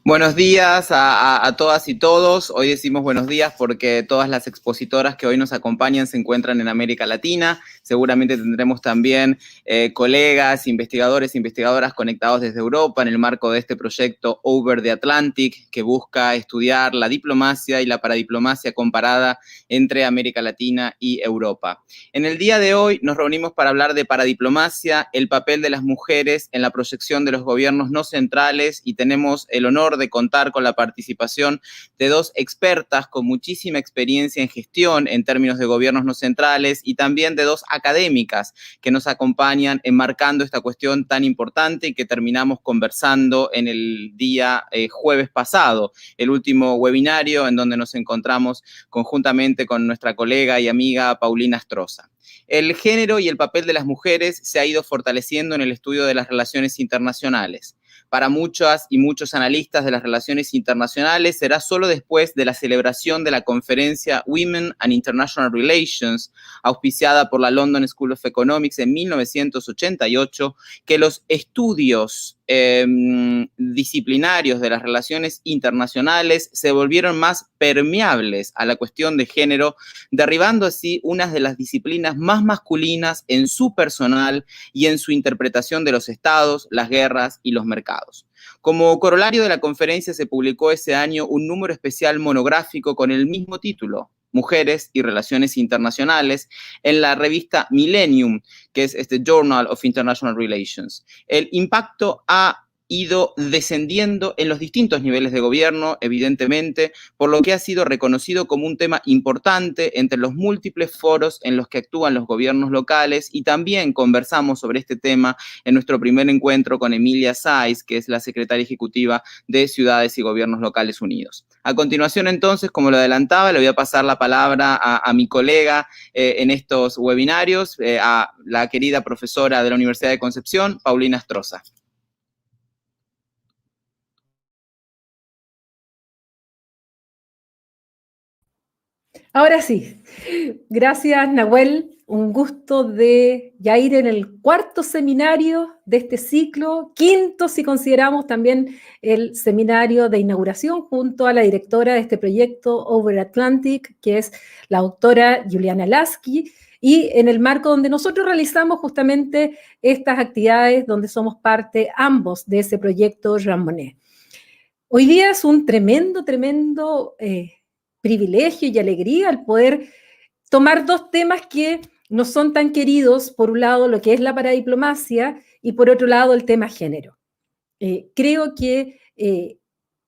Buenos días a todas y todos. Hoy decimos buenos días porque todas las expositoras que hoy nos acompañan se encuentran en América Latina. Seguramente tendremos también colegas, investigadores e investigadoras conectados desde Europa en el marco de este proyecto Over the Atlantic, que busca estudiar la diplomacia y la paradiplomacia comparada entre América Latina y Europa. En el día de hoy nos reunimos para hablar de paradiplomacia, el papel de las mujeres en la proyección de los gobiernos no centrales, y tenemos el honor de contar con la participación de dos expertas con muchísima experiencia en gestión en términos de gobiernos no centrales, y también de dos académicas que nos acompañan enmarcando esta cuestión tan importante y que terminamos conversando en el día jueves pasado, el último webinario en donde nos encontramos conjuntamente con nuestra colega y amiga Paulina Stroza. El género y el papel de las mujeres se ha ido fortaleciendo en el estudio de las relaciones internacionales. Para muchas y muchos analistas de las relaciones internacionales, será solo después de la celebración de la conferencia Women and International Relations, auspiciada por la London School of Economics en 1988, que los estudios disciplinarios de las relaciones internacionales se volvieron más permeables a la cuestión de género, derribando así una de las disciplinas más masculinas en su personal y en su interpretación de los estados, las guerras y los mercados. Como corolario de la conferencia se publicó ese año un número especial monográfico con el mismo título, Mujeres y Relaciones Internacionales, en la revista Millennium, que es este Journal of International Relations. El impacto ha ido descendiendo en los distintos niveles de gobierno, evidentemente, por lo que ha sido reconocido como un tema importante entre los múltiples foros en los que actúan los gobiernos locales, y también conversamos sobre este tema en nuestro primer encuentro con Emilia Saiz, que es la secretaria ejecutiva de Ciudades y Gobiernos Locales Unidos. A continuación, entonces, como lo adelantaba, le voy a pasar la palabra a mi colega en estos webinarios, a la querida profesora de la Universidad de Concepción, Paulina Stroza. Ahora sí, gracias Nahuel, un gusto de ya ir en el cuarto seminario de este ciclo, quinto si consideramos también el seminario de inauguración junto a la directora de este proyecto Over Atlantic, que es la doctora Juliana Lasky, y en el marco donde nosotros realizamos justamente estas actividades donde somos parte ambos de ese proyecto Jean Monnet. Hoy día es un tremendo privilegio y alegría el poder tomar dos temas que no son tan queridos, por un lado lo que es la paradiplomacia y por otro lado el tema género. Creo que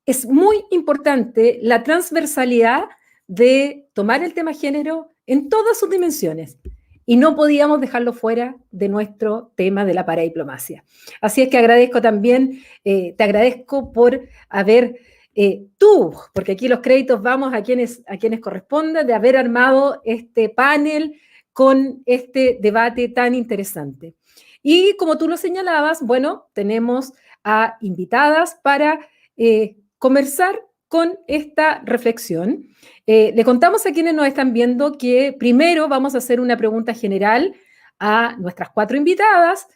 es muy importante la transversalidad de tomar el tema género en todas sus dimensiones y no podíamos dejarlo fuera de nuestro tema de la paradiplomacia. Así es que agradezco también, te agradezco por haber tú, porque aquí los créditos vamos a quienes corresponde, de haber armado este panel con este debate tan interesante. Y como tú lo señalabas, bueno, tenemos a invitadas para conversar con esta reflexión. Le contamos a quienes nos están viendo que primero vamos a hacer una pregunta general a nuestras cuatro invitadas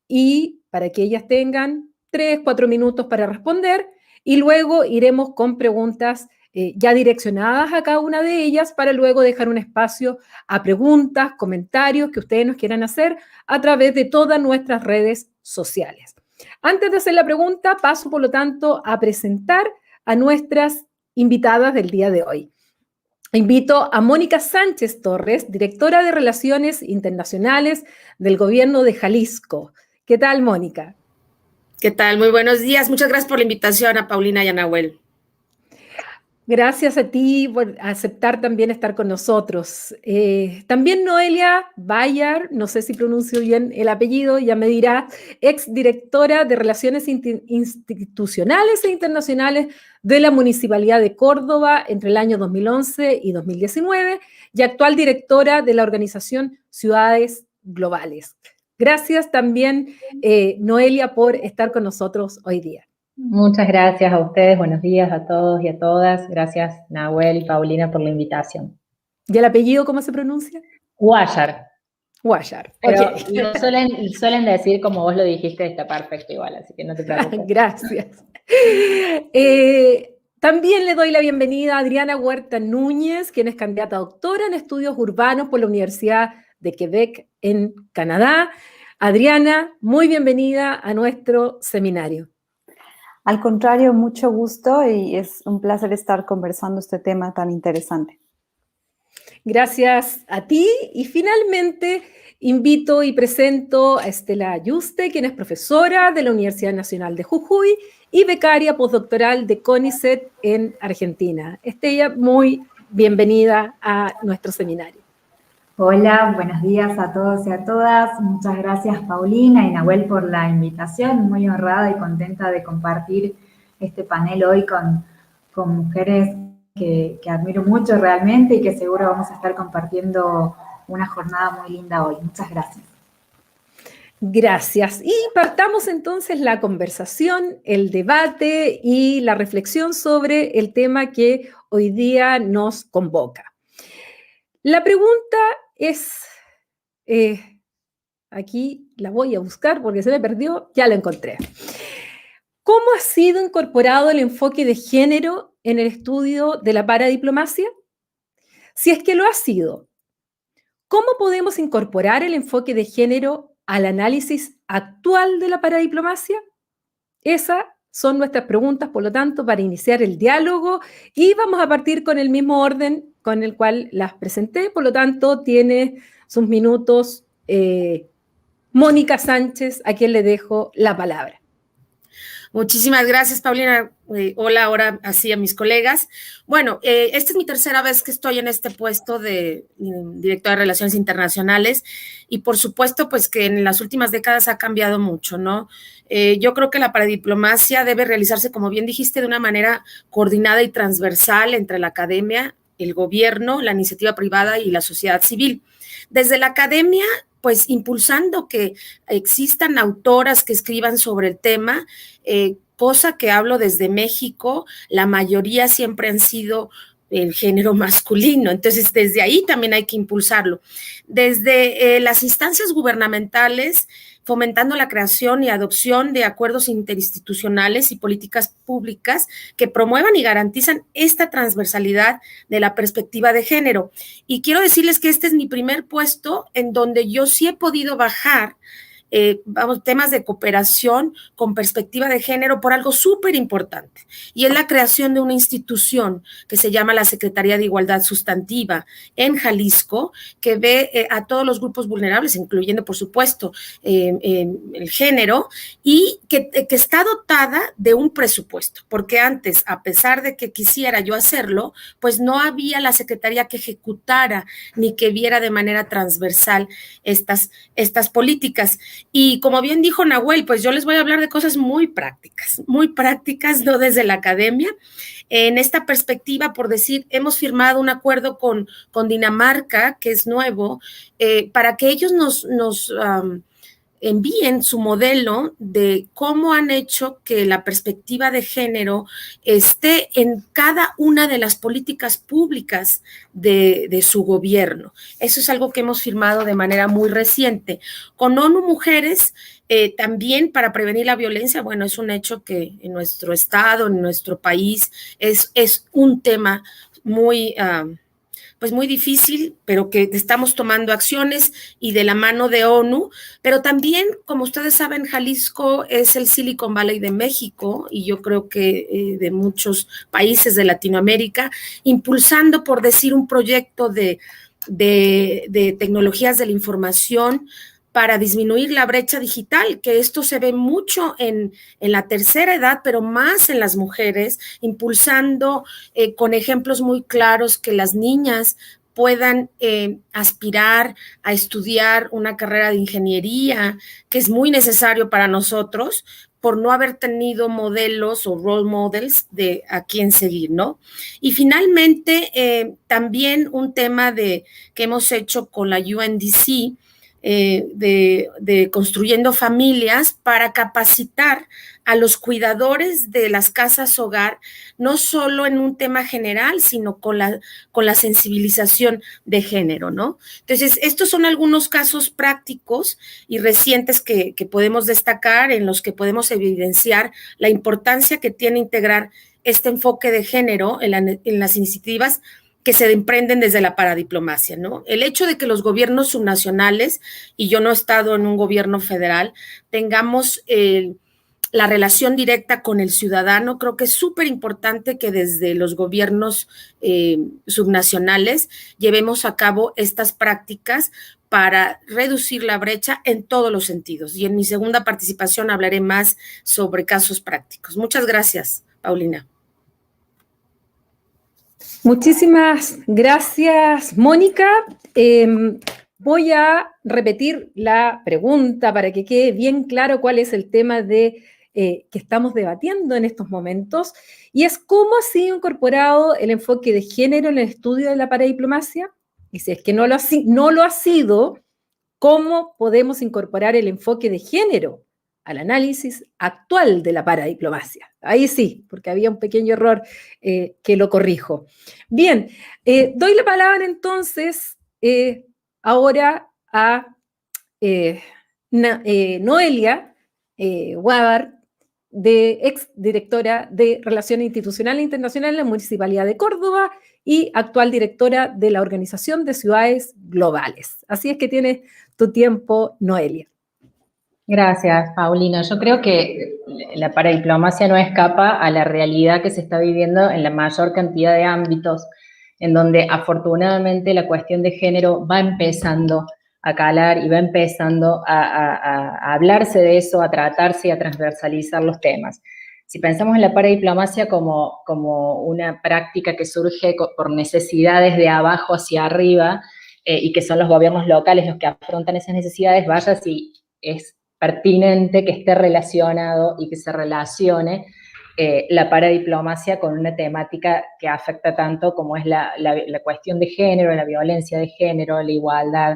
y para que ellas tengan 3-4 minutos para responder, y luego iremos con preguntas ya direccionadas a cada una de ellas para luego dejar un espacio a preguntas, comentarios que ustedes nos quieran hacer a través de todas nuestras redes sociales. Antes de hacer la pregunta, paso por lo tanto a presentar a nuestras invitadas del día de hoy. Invito a Mónica Sánchez Torres, directora de Relaciones Internacionales del Gobierno de Jalisco. ¿Qué tal, Mónica? ¿Qué tal? Muy buenos días. Muchas gracias por la invitación a Paulina y a Nahuel. Gracias a ti por aceptar también estar con nosotros. También Noelia Bayar, no sé si pronuncio bien el apellido, ya me dirá, exdirectora de Relaciones Institucionales e Internacionales de la Municipalidad de Córdoba entre el año 2011 y 2019 y actual directora de la organización Ciudades Globales. Gracias también, Noelia, por estar con nosotros hoy día. Muchas gracias a ustedes, buenos días a todos y a todas. Gracias, Nahuel y Paulina, por la invitación. ¿Y el apellido cómo se pronuncia? Guayar. Guayar. Pero Ok. lo suelen decir como vos lo dijiste, está perfecto igual, así que no te preocupes. Gracias. También le doy la bienvenida a Adriana Huerta Núñez, quien es candidata a doctora en estudios urbanos por la Universidad de Quebec en Canadá. Adriana, muy bienvenida a nuestro seminario. Al contrario, mucho gusto y es un placer estar conversando este tema tan interesante. Gracias a ti y finalmente invito y presento a Estela Ayuste, quien es profesora de la Universidad Nacional de Jujuy y becaria postdoctoral de CONICET en Argentina. Estela, muy bienvenida a nuestro seminario. Hola, buenos días a todos y a todas. Muchas gracias Paulina y Nahuel por la invitación. Muy honrada y contenta de compartir este panel hoy con mujeres que admiro mucho realmente y que seguro vamos a estar compartiendo una jornada muy linda hoy. Muchas gracias. Gracias. Y partamos entonces la conversación, el debate y la reflexión sobre el tema que hoy día nos convoca. La pregunta es, aquí la voy a buscar porque se me perdió, ya la encontré. ¿Cómo ha sido incorporado el enfoque de género en el estudio de la paradiplomacia? Si es que lo ha sido, ¿cómo podemos incorporar el enfoque de género al análisis actual de la paradiplomacia? Esas son nuestras preguntas, por lo tanto, para iniciar el diálogo, y vamos a partir con el mismo orden con el cual las presenté, por lo tanto, tiene sus minutos Mónica Sánchez, a quien le dejo la palabra. Muchísimas gracias, Paulina. Hola ahora así a mis colegas. Bueno, esta es mi tercera vez que estoy en este puesto de directora de Relaciones Internacionales y por supuesto pues que en las últimas décadas ha cambiado mucho, ¿no? Yo creo que la paradiplomacia debe realizarse, como bien dijiste, de una manera coordinada y transversal entre la academia, el gobierno, la iniciativa privada y la sociedad civil. Desde la academia, pues impulsando que existan autoras que escriban sobre el tema, cosa que hablo desde México, la mayoría siempre han sido el género masculino, entonces desde ahí también hay que impulsarlo. Desde las instancias gubernamentales, fomentando la creación y adopción de acuerdos interinstitucionales y políticas públicas que promuevan y garantizan esta transversalidad de la perspectiva de género. Y quiero decirles que este es mi primer puesto en donde yo sí he podido bajar temas de cooperación con perspectiva de género por algo súper importante, y es la creación de una institución que se llama la Secretaría de Igualdad Sustantiva en Jalisco, que ve a todos los grupos vulnerables, incluyendo, por supuesto, el género, y que está dotada de un presupuesto, porque antes, a pesar de que quisiera yo hacerlo, pues no había la Secretaría que ejecutara ni que viera de manera transversal estas políticas. Y como bien dijo Nahuel, pues yo les voy a hablar de cosas muy prácticas, no desde la academia. En esta perspectiva, por decir, hemos firmado un acuerdo con Dinamarca, que es nuevo, para que ellos nos envíen su modelo de cómo han hecho que la perspectiva de género esté en cada una de las políticas públicas de su gobierno. Eso es algo que hemos firmado de manera muy reciente. Con ONU Mujeres, también para prevenir la violencia, bueno, es un hecho que en nuestro estado, en nuestro país, es un tema muy pues muy difícil, pero que estamos tomando acciones y de la mano de ONU, pero también, como ustedes saben, Jalisco es el Silicon Valley de México y yo creo que de muchos países de Latinoamérica, impulsando, por decir, un proyecto de tecnologías de la información para disminuir la brecha digital, que esto se ve mucho en la tercera edad, pero más en las mujeres, impulsando con ejemplos muy claros que las niñas puedan aspirar a estudiar una carrera de ingeniería, que es muy necesario para nosotros, por no haber tenido modelos o role models de a quién seguir, ¿no? Y finalmente, también un tema que hemos hecho con la UNDC, de Construyendo Familias para capacitar a los cuidadores de las casas hogar, no solo en un tema general, sino con la sensibilización de género, ¿no? Entonces, estos son algunos casos prácticos y recientes que podemos destacar, en los que podemos evidenciar la importancia que tiene integrar este enfoque de género en las iniciativas que se emprenden desde la paradiplomacia, ¿no? El hecho de que los gobiernos subnacionales, y yo no he estado en un gobierno federal, tengamos la relación directa con el ciudadano, creo que es súper importante que desde los gobiernos subnacionales llevemos a cabo estas prácticas para reducir la brecha en todos los sentidos. Y en mi segunda participación hablaré más sobre casos prácticos. Muchas gracias, Paulina. Muchísimas gracias, Mónica. Voy a repetir la pregunta para que quede bien claro cuál es el tema que estamos debatiendo en estos momentos, y es cómo ha sido incorporado el enfoque de género en el estudio de la paradiplomacia, y si es que no lo ha sido, ¿cómo podemos incorporar el enfoque de género al análisis actual de la paradiplomacia? Ahí sí, porque había un pequeño error que lo corrijo. Bien, doy la palabra entonces ahora a Noelia Guavar, ex directora de Relaciones Institucionales Internacionales en la Municipalidad de Córdoba y actual directora de la Organización de Ciudades Globales. Así es que tienes tu tiempo, Noelia. Gracias, Paulina. Yo creo que la paradiplomacia no escapa a la realidad que se está viviendo en la mayor cantidad de ámbitos, en donde afortunadamente la cuestión de género va empezando a calar y va empezando a hablarse de eso, a tratarse y a transversalizar los temas. Si pensamos en la paradiplomacia como una práctica que surge por necesidades de abajo hacia arriba, y que son los gobiernos locales los que afrontan esas necesidades, vaya si es pertinente que esté relacionado y que se relacione la paradiplomacia con una temática que afecta tanto como es la cuestión de género, la violencia de género, la igualdad.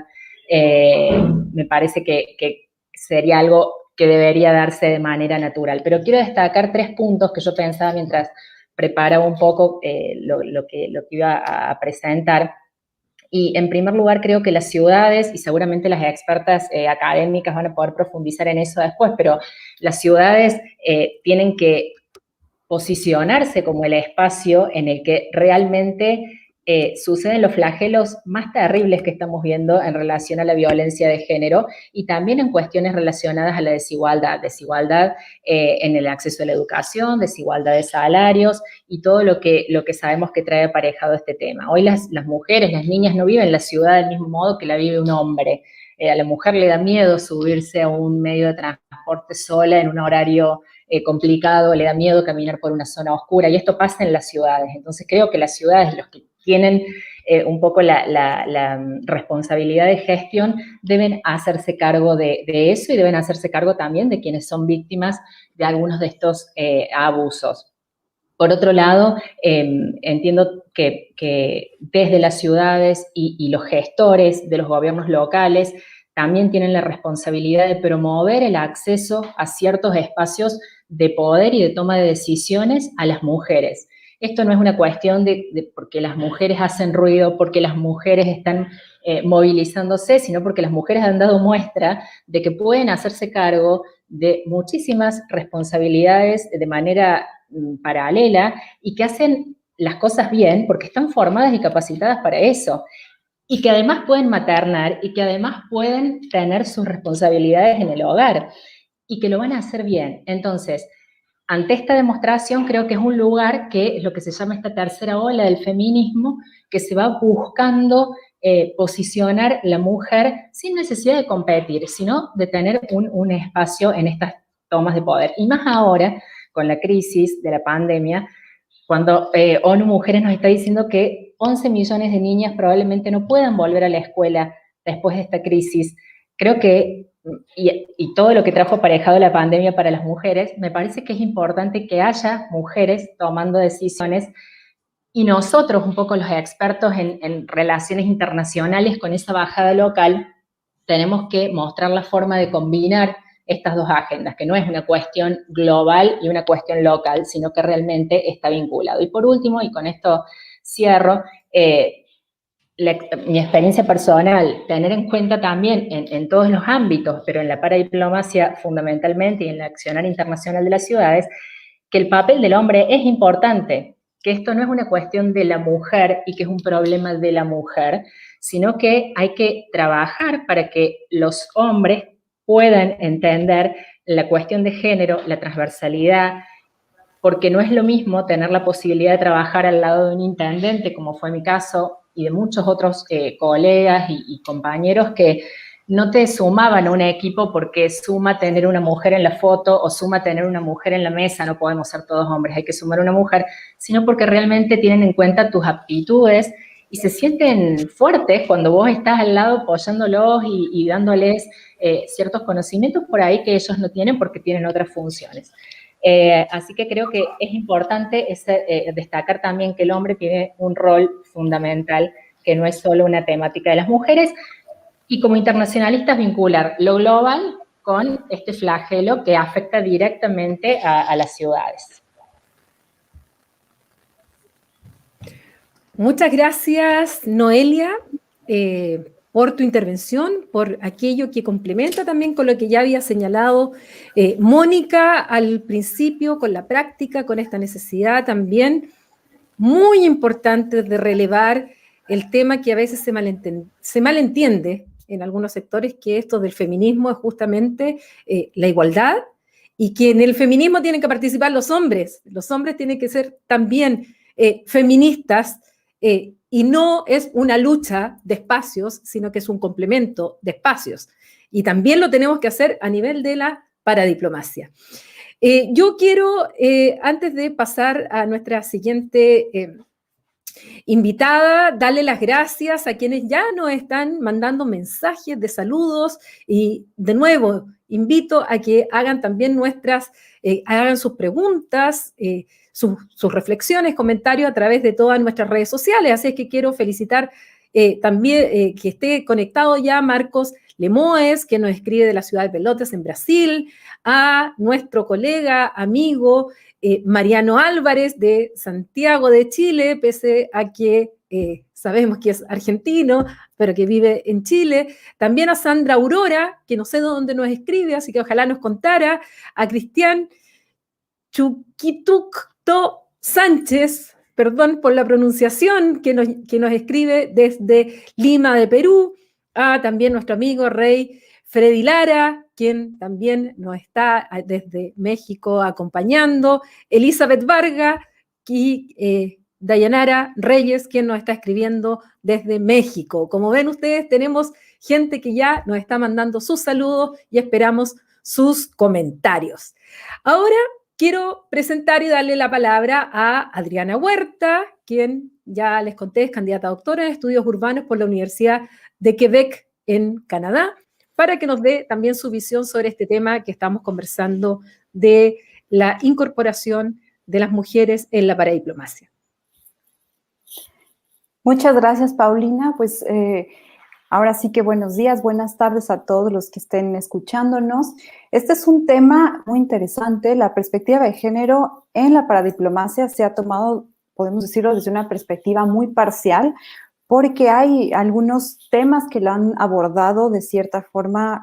Me parece que sería algo que debería darse de manera natural. Pero quiero destacar 3 puntos que yo pensaba mientras preparaba un poco lo que iba a presentar. Y en primer lugar, creo que las ciudades, y seguramente las expertas académicas van a poder profundizar en eso después, pero las ciudades tienen que posicionarse como el espacio en el que realmente suceden los flagelos más terribles que estamos viendo en relación a la violencia de género y también en cuestiones relacionadas a la desigualdad en el acceso a la educación, desigualdad de salarios y todo lo que sabemos que trae aparejado este tema. Hoy las mujeres, las niñas no viven la ciudad del mismo modo que la vive un hombre. A la mujer le da miedo subirse a un medio de transporte sola en un horario complicado, le da miedo caminar por una zona oscura, y esto pasa en las ciudades. Entonces creo que las ciudades, los que tienen un poco la responsabilidad de gestión, deben hacerse cargo de eso y deben hacerse cargo también de quienes son víctimas de algunos de estos abusos. Por otro lado, entiendo que desde las ciudades y los gestores de los gobiernos locales también tienen la responsabilidad de promover el acceso a ciertos espacios de poder y de toma de decisiones a las mujeres. Esto no es una cuestión de porque las mujeres hacen ruido, porque las mujeres están movilizándose, sino porque las mujeres han dado muestra de que pueden hacerse cargo de muchísimas responsabilidades de manera paralela y que hacen las cosas bien porque están formadas y capacitadas para eso. Y que además pueden maternar y que además pueden tener sus responsabilidades en el hogar y que lo van a hacer bien. Entonces, ante esta demostración creo que es un lugar que es lo que se llama esta tercera ola del feminismo, que se va buscando posicionar la mujer sin necesidad de competir, sino de tener un espacio en estas tomas de poder. Y más ahora, con la crisis de la pandemia, cuando ONU Mujeres nos está diciendo que 11 millones de niñas probablemente no puedan volver a la escuela después de esta crisis. Creo que, y todo lo que trajo aparejado la pandemia para las mujeres, me parece que es importante que haya mujeres tomando decisiones y nosotros, un poco los expertos en relaciones internacionales con esa bajada local, tenemos que mostrar la forma de combinar estas dos agendas, que no es una cuestión global y una cuestión local, sino que realmente está vinculado. Y por último, y con esto cierro, mi experiencia personal, tener en cuenta también en todos los ámbitos, pero en la paradiplomacia fundamentalmente y en la accionar internacional de las ciudades, que el papel del hombre es importante, que esto no es una cuestión de la mujer y que es un problema de la mujer, sino que hay que trabajar para que los hombres puedan entender la cuestión de género, la transversalidad, porque no es lo mismo tener la posibilidad de trabajar al lado de un intendente, como fue mi caso, y de muchos otros colegas y compañeros que no te sumaban a un equipo porque suma tener una mujer en la foto o suma tener una mujer en la mesa, no podemos ser todos hombres, hay que sumar una mujer, sino porque realmente tienen en cuenta tus aptitudes y se sienten fuertes cuando vos estás al lado apoyándolos y dándoles ciertos conocimientos por ahí que ellos no tienen porque tienen otras funciones. Así que creo que es importante destacar también que el hombre tiene un rol fundamental, que no es solo una temática de las mujeres, y como internacionalistas vincular lo global con este flagelo que afecta directamente a las ciudades. Muchas gracias, Noelia, por tu intervención, por aquello que complementa también con lo que ya había señalado Mónica al principio, con la práctica, con esta necesidad también muy importante de relevar el tema que a veces se malentiende en algunos sectores, que esto del feminismo es justamente la igualdad, y que en el feminismo tienen que participar los hombres tienen que ser también feministas, y no es una lucha de espacios, sino que es un complemento de espacios. Y también lo tenemos que hacer a nivel de la paradiplomacia. Yo quiero, antes de pasar a nuestra siguiente invitada, darle las gracias a quienes ya nos están mandando mensajes de saludos, y de nuevo invito a que hagan también hagan sus preguntas, sus reflexiones, comentarios a través de todas nuestras redes sociales. Así es que quiero felicitar también que esté conectado ya Marcos Lemoes, que nos escribe de la ciudad de Pelotas, en Brasil, a nuestro colega, amigo, Mariano Álvarez, de Santiago de Chile, pese a que sabemos que es argentino, pero que vive en Chile. También a Sandra Aurora, que no sé de dónde nos escribe, así que ojalá nos contara. A Cristian Chuquitucto Sánchez, perdón por la pronunciación, que nos escribe desde Lima, de Perú. A también nuestro amigo Rey Freddy Lara, quien también nos está desde México acompañando. Elizabeth Vargas y Dayanara Reyes, quien nos está escribiendo desde México. Como ven ustedes, tenemos gente que ya nos está mandando sus saludos y esperamos sus comentarios. Ahora quiero presentar y darle la palabra a Adriana Huerta, quien ya les conté es candidata a doctora en estudios urbanos por la Universidad de Quebec en Canadá, para que nos dé también su visión sobre este tema que estamos conversando de la incorporación de las mujeres en la paradiplomacia. Muchas gracias, Paulina. Pues ahora sí que buenos días, buenas tardes a todos los que estén escuchándonos. Este es un tema muy interesante. La perspectiva de género en la paradiplomacia se ha tomado, podemos decirlo, desde una perspectiva muy parcial, porque hay algunos temas que lo han abordado de cierta forma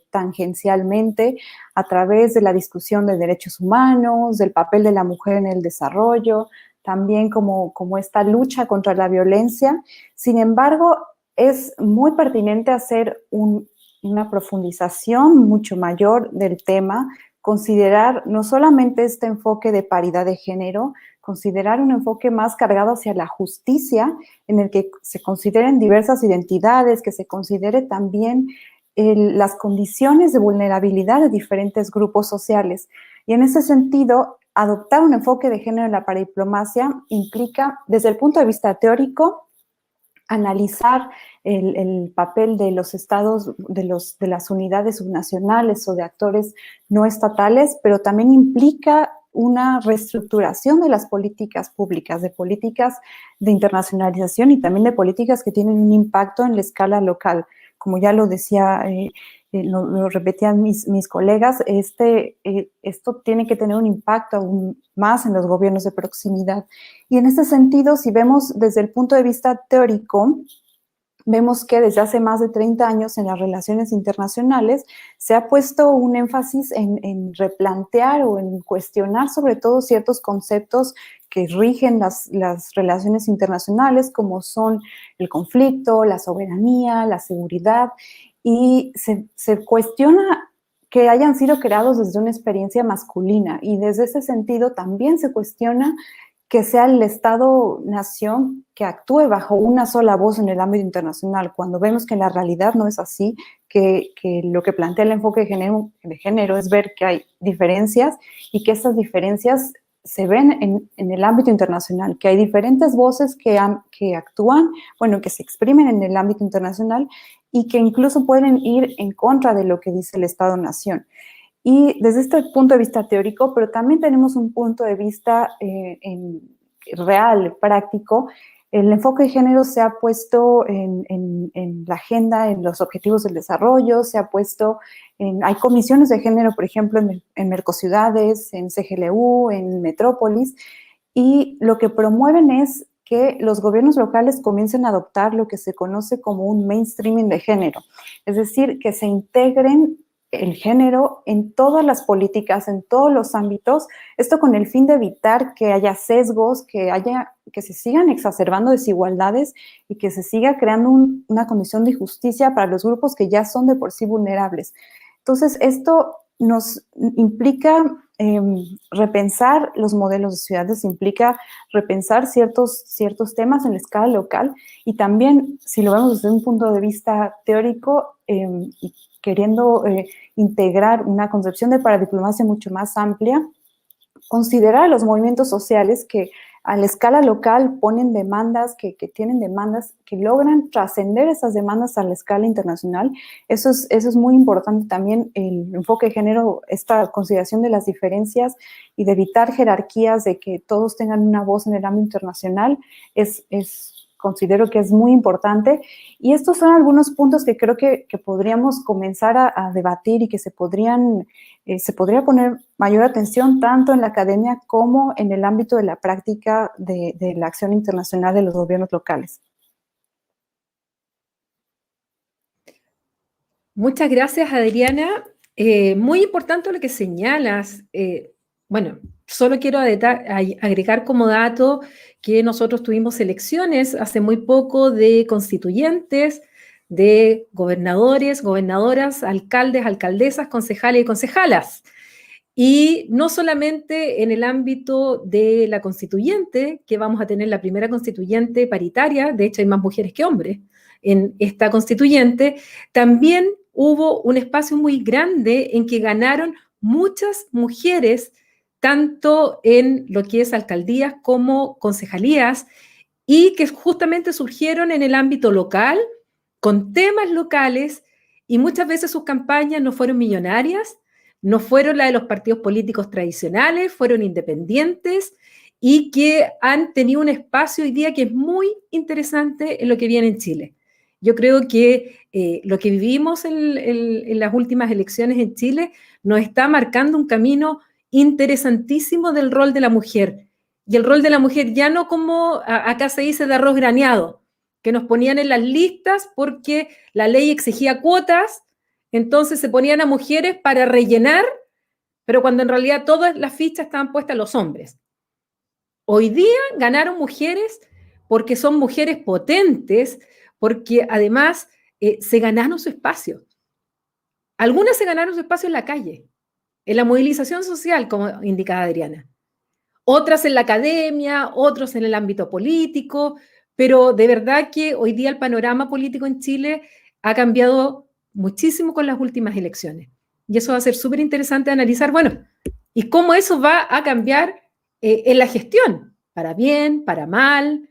tangencialmente a través de la discusión de derechos humanos, del papel de la mujer en el desarrollo, también como esta lucha contra la violencia. Sin embargo, es muy pertinente hacer una profundización mucho mayor del tema, considerar no solamente este enfoque de paridad de género, considerar un enfoque más cargado hacia la justicia, en el que se consideren diversas identidades, que se considere también las condiciones de vulnerabilidad de diferentes grupos sociales. Y en ese sentido, adoptar un enfoque de género en la paradiplomacia implica, desde el punto de vista teórico, analizar el papel de los estados, de las unidades subnacionales o de actores no estatales, pero también implica una reestructuración de las políticas públicas, de políticas de internacionalización y también de políticas que tienen un impacto en la escala local. como ya lo decía, lo repetían mis colegas, esto tiene que tener un impacto aún más en los gobiernos de proximidad. Y en este sentido, si vemos desde el punto de vista teórico, vemos que desde hace más de 30 años en las relaciones internacionales se ha puesto un énfasis en replantear o en cuestionar sobre todo ciertos conceptos que rigen las relaciones internacionales, como son el conflicto, la soberanía, la seguridad, y se cuestiona que hayan sido creados desde una experiencia masculina, y desde ese sentido también se cuestiona que sea el Estado-nación que actúe bajo una sola voz en el ámbito internacional, cuando vemos que en la realidad no es así, que lo que plantea el enfoque de género es ver que hay diferencias y que estas diferencias se ven en el ámbito internacional, que hay diferentes voces que actúan, bueno, que se exprimen en el ámbito internacional y que incluso pueden ir en contra de lo que dice el Estado-nación. Y desde este punto de vista teórico, pero también tenemos un punto de vista real, práctico. El enfoque de género se ha puesto en la agenda, en los objetivos del desarrollo, se ha puesto hay comisiones de género, por ejemplo, en Mercociudades, en CGLU, en Metrópolis, y lo que promueven es que los gobiernos locales comiencen a adoptar lo que se conoce como un mainstreaming de género, es decir, que se integren el género en todas las políticas, en todos los ámbitos, esto con el fin de evitar que haya sesgos, que se sigan exacerbando desigualdades y que se siga creando una condición de injusticia para los grupos que ya son de por sí vulnerables. Entonces, esto nos implica repensar los modelos de ciudades, implica repensar ciertos temas en la escala local, y también, si lo vemos desde un punto de vista teórico, y queriendo integrar una concepción de paradiplomacia mucho más amplia, considerar los movimientos sociales que a la escala local ponen demandas, que tienen demandas, que logran trascender esas demandas a la escala internacional. Eso es muy importante también, el enfoque de género, esta consideración de las diferencias y de evitar jerarquías, de que todos tengan una voz en el ámbito internacional, considero que es muy importante. Y estos son algunos puntos que creo que podríamos comenzar a debatir y que se podría poner mayor atención tanto en la academia como en el ámbito de la práctica de la acción internacional de los gobiernos locales. Muchas gracias, Adriana. Muy importante lo que señalas. Bueno, solo quiero agregar como dato que nosotros tuvimos elecciones hace muy poco de constituyentes, de gobernadores, gobernadoras, alcaldes, alcaldesas, concejales y concejalas. Y no solamente en el ámbito de la constituyente, que vamos a tener la primera constituyente paritaria, de hecho hay más mujeres que hombres en esta constituyente, también hubo un espacio muy grande en que ganaron muchas mujeres, tanto en lo que es alcaldías como concejalías, y que justamente surgieron en el ámbito local, con temas locales, y muchas veces sus campañas no fueron millonarias, no fueron las de los partidos políticos tradicionales, fueron independientes, y que han tenido un espacio hoy día que es muy interesante en lo que viene en Chile. Yo creo que lo que vivimos en las últimas elecciones en Chile nos está marcando un camino interesantísimo del rol de la mujer. Y el rol de la mujer ya no como acá se dice de arroz graneado, que nos ponían en las listas porque la ley exigía cuotas, entonces se ponían a mujeres para rellenar, pero cuando en realidad todas las fichas estaban puestas a los hombres. Hoy día ganaron mujeres porque son mujeres potentes, porque además se ganaron su espacio. Algunas se ganaron su espacio en la calle, en la movilización social, como indicaba Adriana. Otras en la academia, otros en el ámbito político, pero de verdad que hoy día el panorama político en Chile ha cambiado muchísimo con las últimas elecciones. Y eso va a ser súper interesante analizar, bueno, y cómo eso va a cambiar en la gestión, para bien, para mal,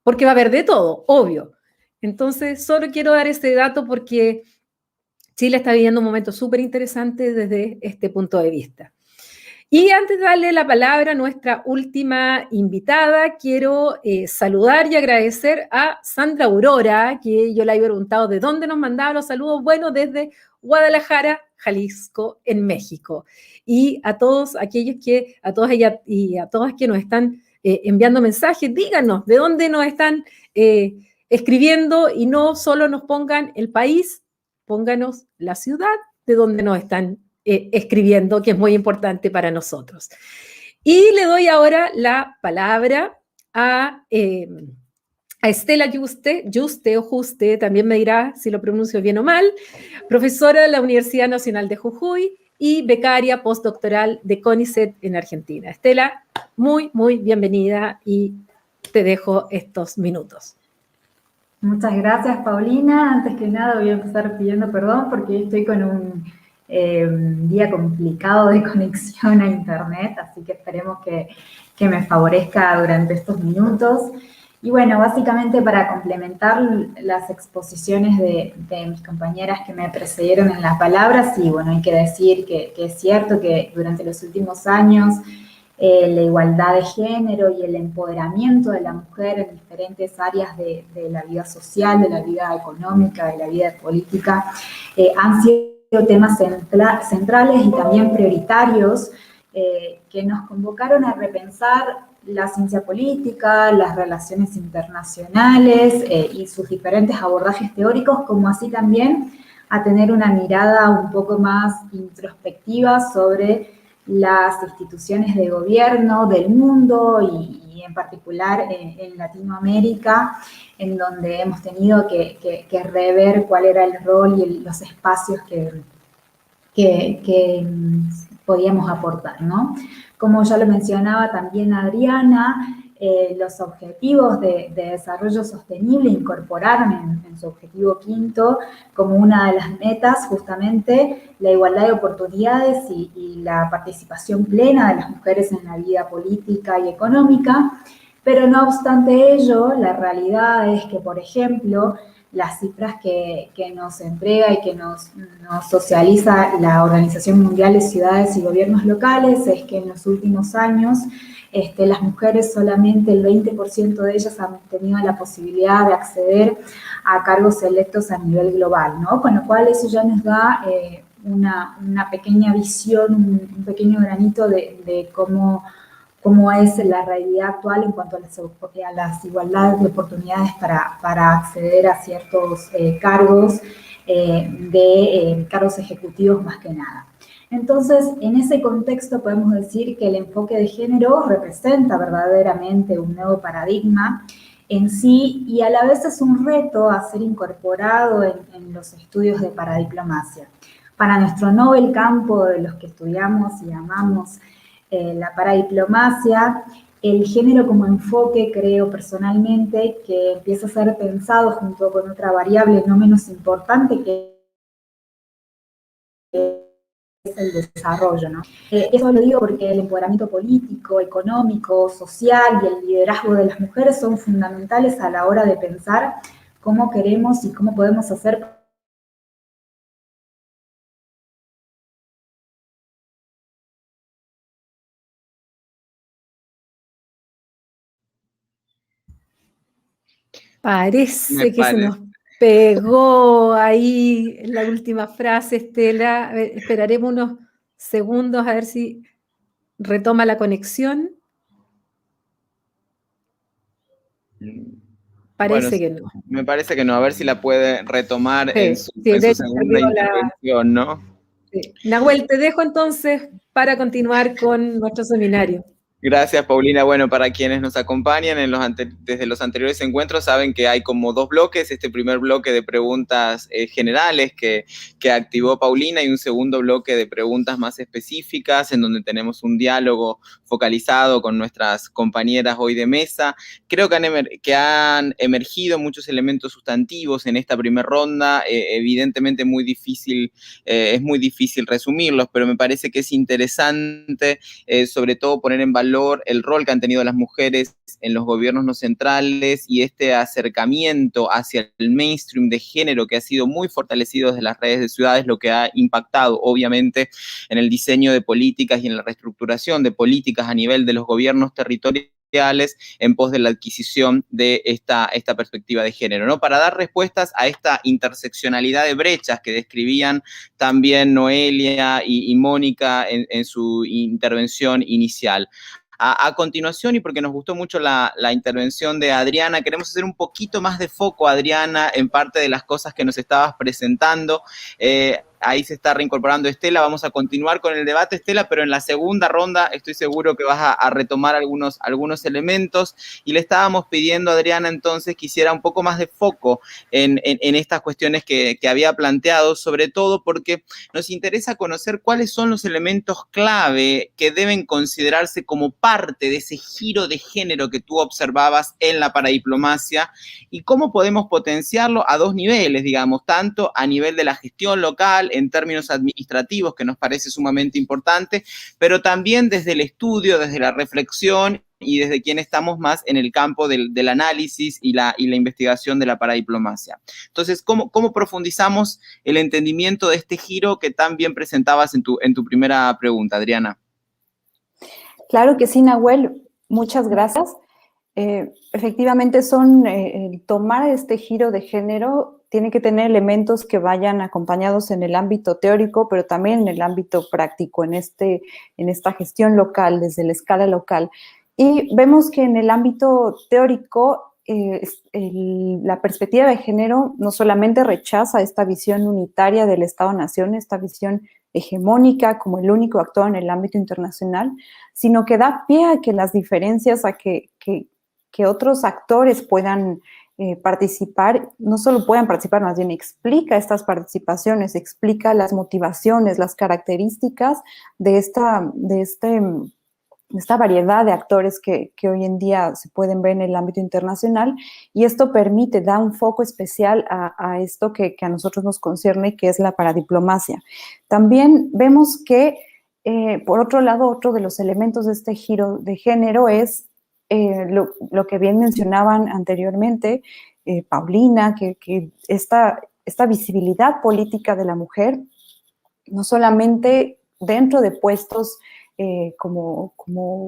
porque va a haber de todo, obvio. Entonces, solo quiero dar este dato porque Chile está viviendo un momento súper interesante desde este punto de vista. Y antes de darle la palabra a nuestra última invitada, quiero saludar y agradecer a Sandra Aurora, que yo le había preguntado de dónde nos mandaba los saludos. Bueno, desde Guadalajara, Jalisco, en México. Y a todos aquellos que, a todas ellas y a todas que nos están enviando mensajes, díganos de dónde nos están escribiendo y no solo nos pongan el país, pónganos la ciudad de donde nos están escribiendo, que es muy importante para nosotros. Y le doy ahora la palabra a Estela Juste o Juste, también me dirá si lo pronuncio bien o mal, profesora de la Universidad Nacional de Jujuy y becaria postdoctoral de CONICET en Argentina. Estela, muy, muy bienvenida y te dejo estos minutos. Muchas gracias, Paulina. Antes que nada voy a empezar pidiendo perdón porque estoy con un día complicado de conexión a internet, así que esperemos que me favorezca durante estos minutos. Y bueno, básicamente para complementar las exposiciones de mis compañeras que me precedieron en las palabras, sí, bueno, hay que decir que es cierto que durante los últimos años la igualdad de género y el empoderamiento de la mujer en diferentes áreas de la vida social, de la vida económica, de la vida política, han sido temas centrales y también prioritarios que nos convocaron a repensar la ciencia política, las relaciones internacionales y sus diferentes abordajes teóricos, como así también a tener una mirada un poco más introspectiva sobre las instituciones de gobierno del mundo y en particular en Latinoamérica, en donde hemos tenido que rever cuál era el rol y los espacios que podíamos aportar, ¿no? Como ya lo mencionaba también Adriana, los objetivos de desarrollo sostenible incorporaron en su objetivo quinto como una de las metas justamente la igualdad de oportunidades y la participación plena de las mujeres en la vida política y económica, pero no obstante ello, la realidad es que, por ejemplo, las cifras que nos entrega y que nos socializa la Organización Mundial de Ciudades y Gobiernos Locales es que en los últimos años las mujeres, solamente el 20% de ellas han tenido la posibilidad de acceder a cargos electos a nivel global, ¿no? Con lo cual eso ya nos da una pequeña visión, un pequeño granito de cómo es la realidad actual en cuanto a las igualdades de oportunidades para acceder a ciertos cargos, cargos ejecutivos más que nada. Entonces, en ese contexto podemos decir que el enfoque de género representa verdaderamente un nuevo paradigma en sí y a la vez es un reto a ser incorporado en los estudios de paradiplomacia. Para nuestro novel campo de los que estudiamos y amamos la paradiplomacia, el género como enfoque, creo personalmente, que empieza a ser pensado junto con otra variable no menos importante que es el desarrollo, ¿no? Eso lo digo porque el empoderamiento político, económico, social y el liderazgo de las mujeres son fundamentales a la hora de pensar cómo queremos y cómo podemos hacer Parece que se nos pegó ahí la última frase, Estela. A ver, esperaremos unos segundos a ver si retoma la conexión. Parece que no. Me parece que no, a ver si la puede retomar Sí, en su segunda intervención, ¿no? Sí. Nahuel, te dejo entonces para continuar con nuestro seminario. Gracias, Paulina. Bueno, para quienes nos acompañan desde los anteriores encuentros, saben que hay como dos bloques. Este primer bloque de preguntas generales que activó Paulina y un segundo bloque de preguntas más específicas en donde tenemos un diálogo focalizado con nuestras compañeras hoy de mesa. Creo que han emergido muchos elementos sustantivos en esta primera ronda, evidentemente es muy difícil resumirlos, pero me parece que es interesante sobre todo poner en valor el rol que han tenido las mujeres en los gobiernos no centrales y este acercamiento hacia el mainstream de género que ha sido muy fortalecido desde las redes de ciudades, lo que ha impactado obviamente en el diseño de políticas y en la reestructuración de políticas a nivel de los gobiernos territoriales en pos de la adquisición de esta perspectiva de género, ¿no? Para dar respuestas a esta interseccionalidad de brechas que describían también Noelia y Mónica en su intervención inicial. A continuación, y porque nos gustó mucho la intervención de Adriana, queremos hacer un poquito más de foco, Adriana, en parte de las cosas que nos estabas presentando. Ahí se está reincorporando Estela, vamos a continuar con el debate, Estela, pero en la segunda ronda estoy seguro que vas a retomar algunos elementos, y le estábamos pidiendo a Adriana entonces que hiciera un poco más de foco en estas cuestiones que había planteado, sobre todo porque nos interesa conocer cuáles son los elementos clave que deben considerarse como parte de ese giro de género que tú observabas en la paradiplomacia y cómo podemos potenciarlo a dos niveles, digamos, tanto a nivel de la gestión local, en términos administrativos, que nos parece sumamente importante, pero también desde el estudio, desde la reflexión y desde quien estamos más en el campo del análisis y la investigación de la paradiplomacia. Entonces, ¿cómo profundizamos el entendimiento de este giro que tan bien presentabas en tu primera pregunta, Adriana? Claro que sí, Nahuel, muchas gracias. Efectivamente, tomar este giro de género tiene que tener elementos que vayan acompañados en el ámbito teórico, pero también en el ámbito práctico, en esta gestión local, desde la escala local. Y vemos que en el ámbito teórico, la perspectiva de género no solamente rechaza esta visión unitaria del Estado-Nación, esta visión hegemónica como el único actor en el ámbito internacional, sino que da pie a que las diferencias, a que otros actores puedan participar, no solo puedan participar, más bien explica estas participaciones, explica las motivaciones, las características de esta variedad de actores que hoy en día se pueden ver en el ámbito internacional, y esto da un foco especial a esto que a nosotros nos concierne, que es la paradiplomacia. También vemos que, por otro lado, otro de los elementos de este giro de género es lo que bien mencionaban anteriormente, Paulina, que esta visibilidad política de la mujer, no solamente dentro de puestos como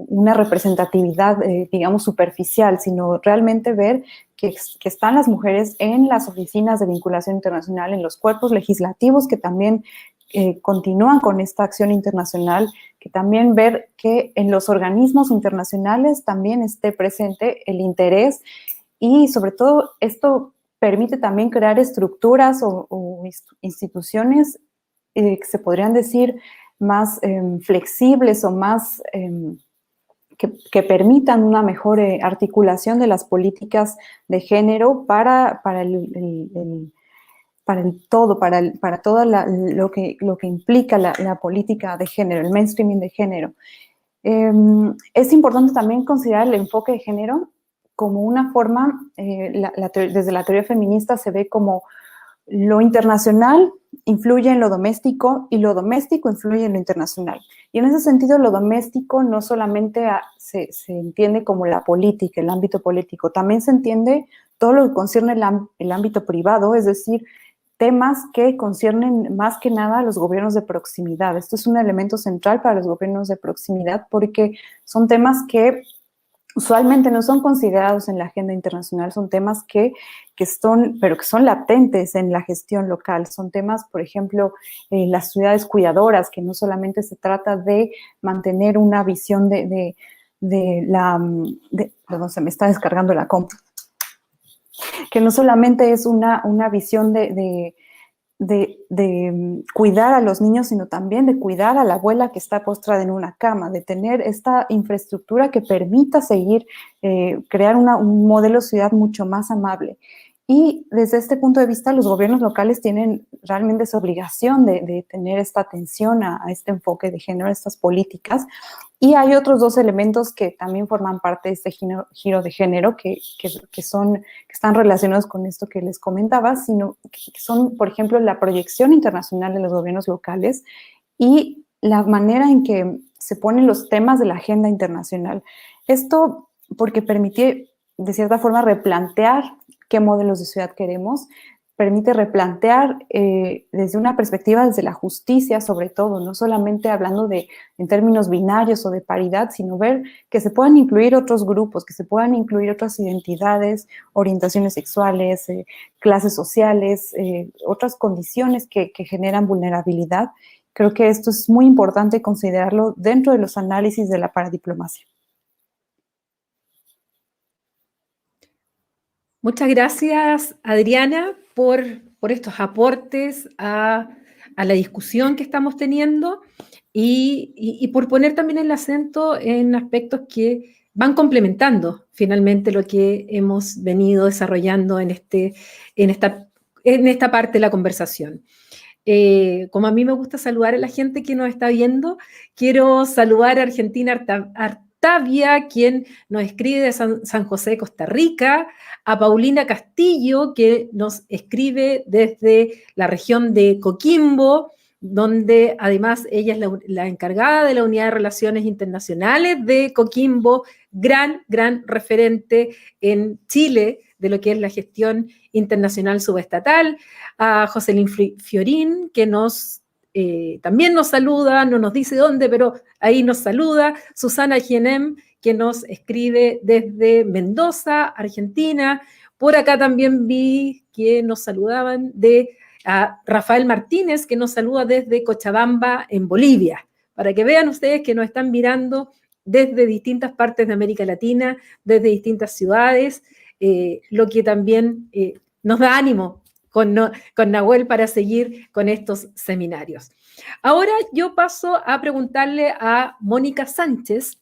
una representatividad, digamos, superficial, sino realmente ver que están las mujeres en las oficinas de vinculación internacional, en los cuerpos legislativos que también continúan con esta acción internacional, que también ver que en los organismos internacionales también esté presente el interés, y sobre todo esto permite también crear estructuras o instituciones que se podrían decir más flexibles o más que permitan una mejor articulación de las políticas de género para todo lo que implica la política de género, el mainstreaming de género. Es importante también considerar el enfoque de género como una forma, desde la teoría feminista se ve como lo internacional influye en lo doméstico y lo doméstico influye en lo internacional. Y en ese sentido, lo doméstico no solamente se entiende como la política, el ámbito político, también se entiende todo lo que concierne el ámbito privado, es decir, temas que conciernen más que nada a los gobiernos de proximidad. Esto es un elemento central para los gobiernos de proximidad porque son temas que usualmente no son considerados en la agenda internacional, son temas que son latentes en la gestión local. Son temas, por ejemplo, las ciudades cuidadoras, que no solamente se trata de mantener una visión perdón, se me está descargando la compu, que no solamente es una visión de cuidar a los niños, sino también de cuidar a la abuela que está postrada en una cama, de tener esta infraestructura que permita seguir, crear un modelo de ciudad mucho más amable. Y desde este punto de vista, los gobiernos locales tienen realmente esa obligación de tener esta atención a este enfoque de género, a estas políticas. Y hay otros dos elementos que también forman parte de este giro de género, que están relacionados con esto que les comentaba, sino que son, por ejemplo, la proyección internacional de los gobiernos locales y la manera en que se ponen los temas de la agenda internacional. Esto porque permite, de cierta forma, replantear qué modelos de ciudad queremos, permite replantear desde una perspectiva, desde la justicia sobre todo, no solamente hablando en términos binarios o de paridad, sino ver que se puedan incluir otros grupos, que se puedan incluir otras identidades, orientaciones sexuales, clases sociales, otras condiciones que generan vulnerabilidad. Creo que esto es muy importante considerarlo dentro de los análisis de la paradiplomacia. Muchas gracias, Adriana, por estos aportes a la discusión que estamos teniendo y por poner también el acento en aspectos que van complementando finalmente lo que hemos venido desarrollando en esta parte de la conversación. Como a mí me gusta saludar a la gente que nos está viendo, quiero saludar a Argentina Artavia, quien nos escribe de San José, Costa Rica, a Paulina Castillo, que nos escribe desde la región de Coquimbo, donde además ella es la encargada de la Unidad de Relaciones Internacionales de Coquimbo, gran referente en Chile de lo que es la gestión internacional subestatal, a Jocelyn Fiorín, que también nos saluda, no nos dice dónde, pero ahí nos saluda, Susana Gienem, que nos escribe desde Mendoza, Argentina. Por acá también vi que nos saludaban a Rafael Martínez, que nos saluda desde Cochabamba, en Bolivia, para que vean ustedes que nos están mirando desde distintas partes de América Latina, desde distintas ciudades, lo que también nos da ánimo con Nahuel para seguir con estos seminarios. Ahora yo paso a preguntarle a Mónica Sánchez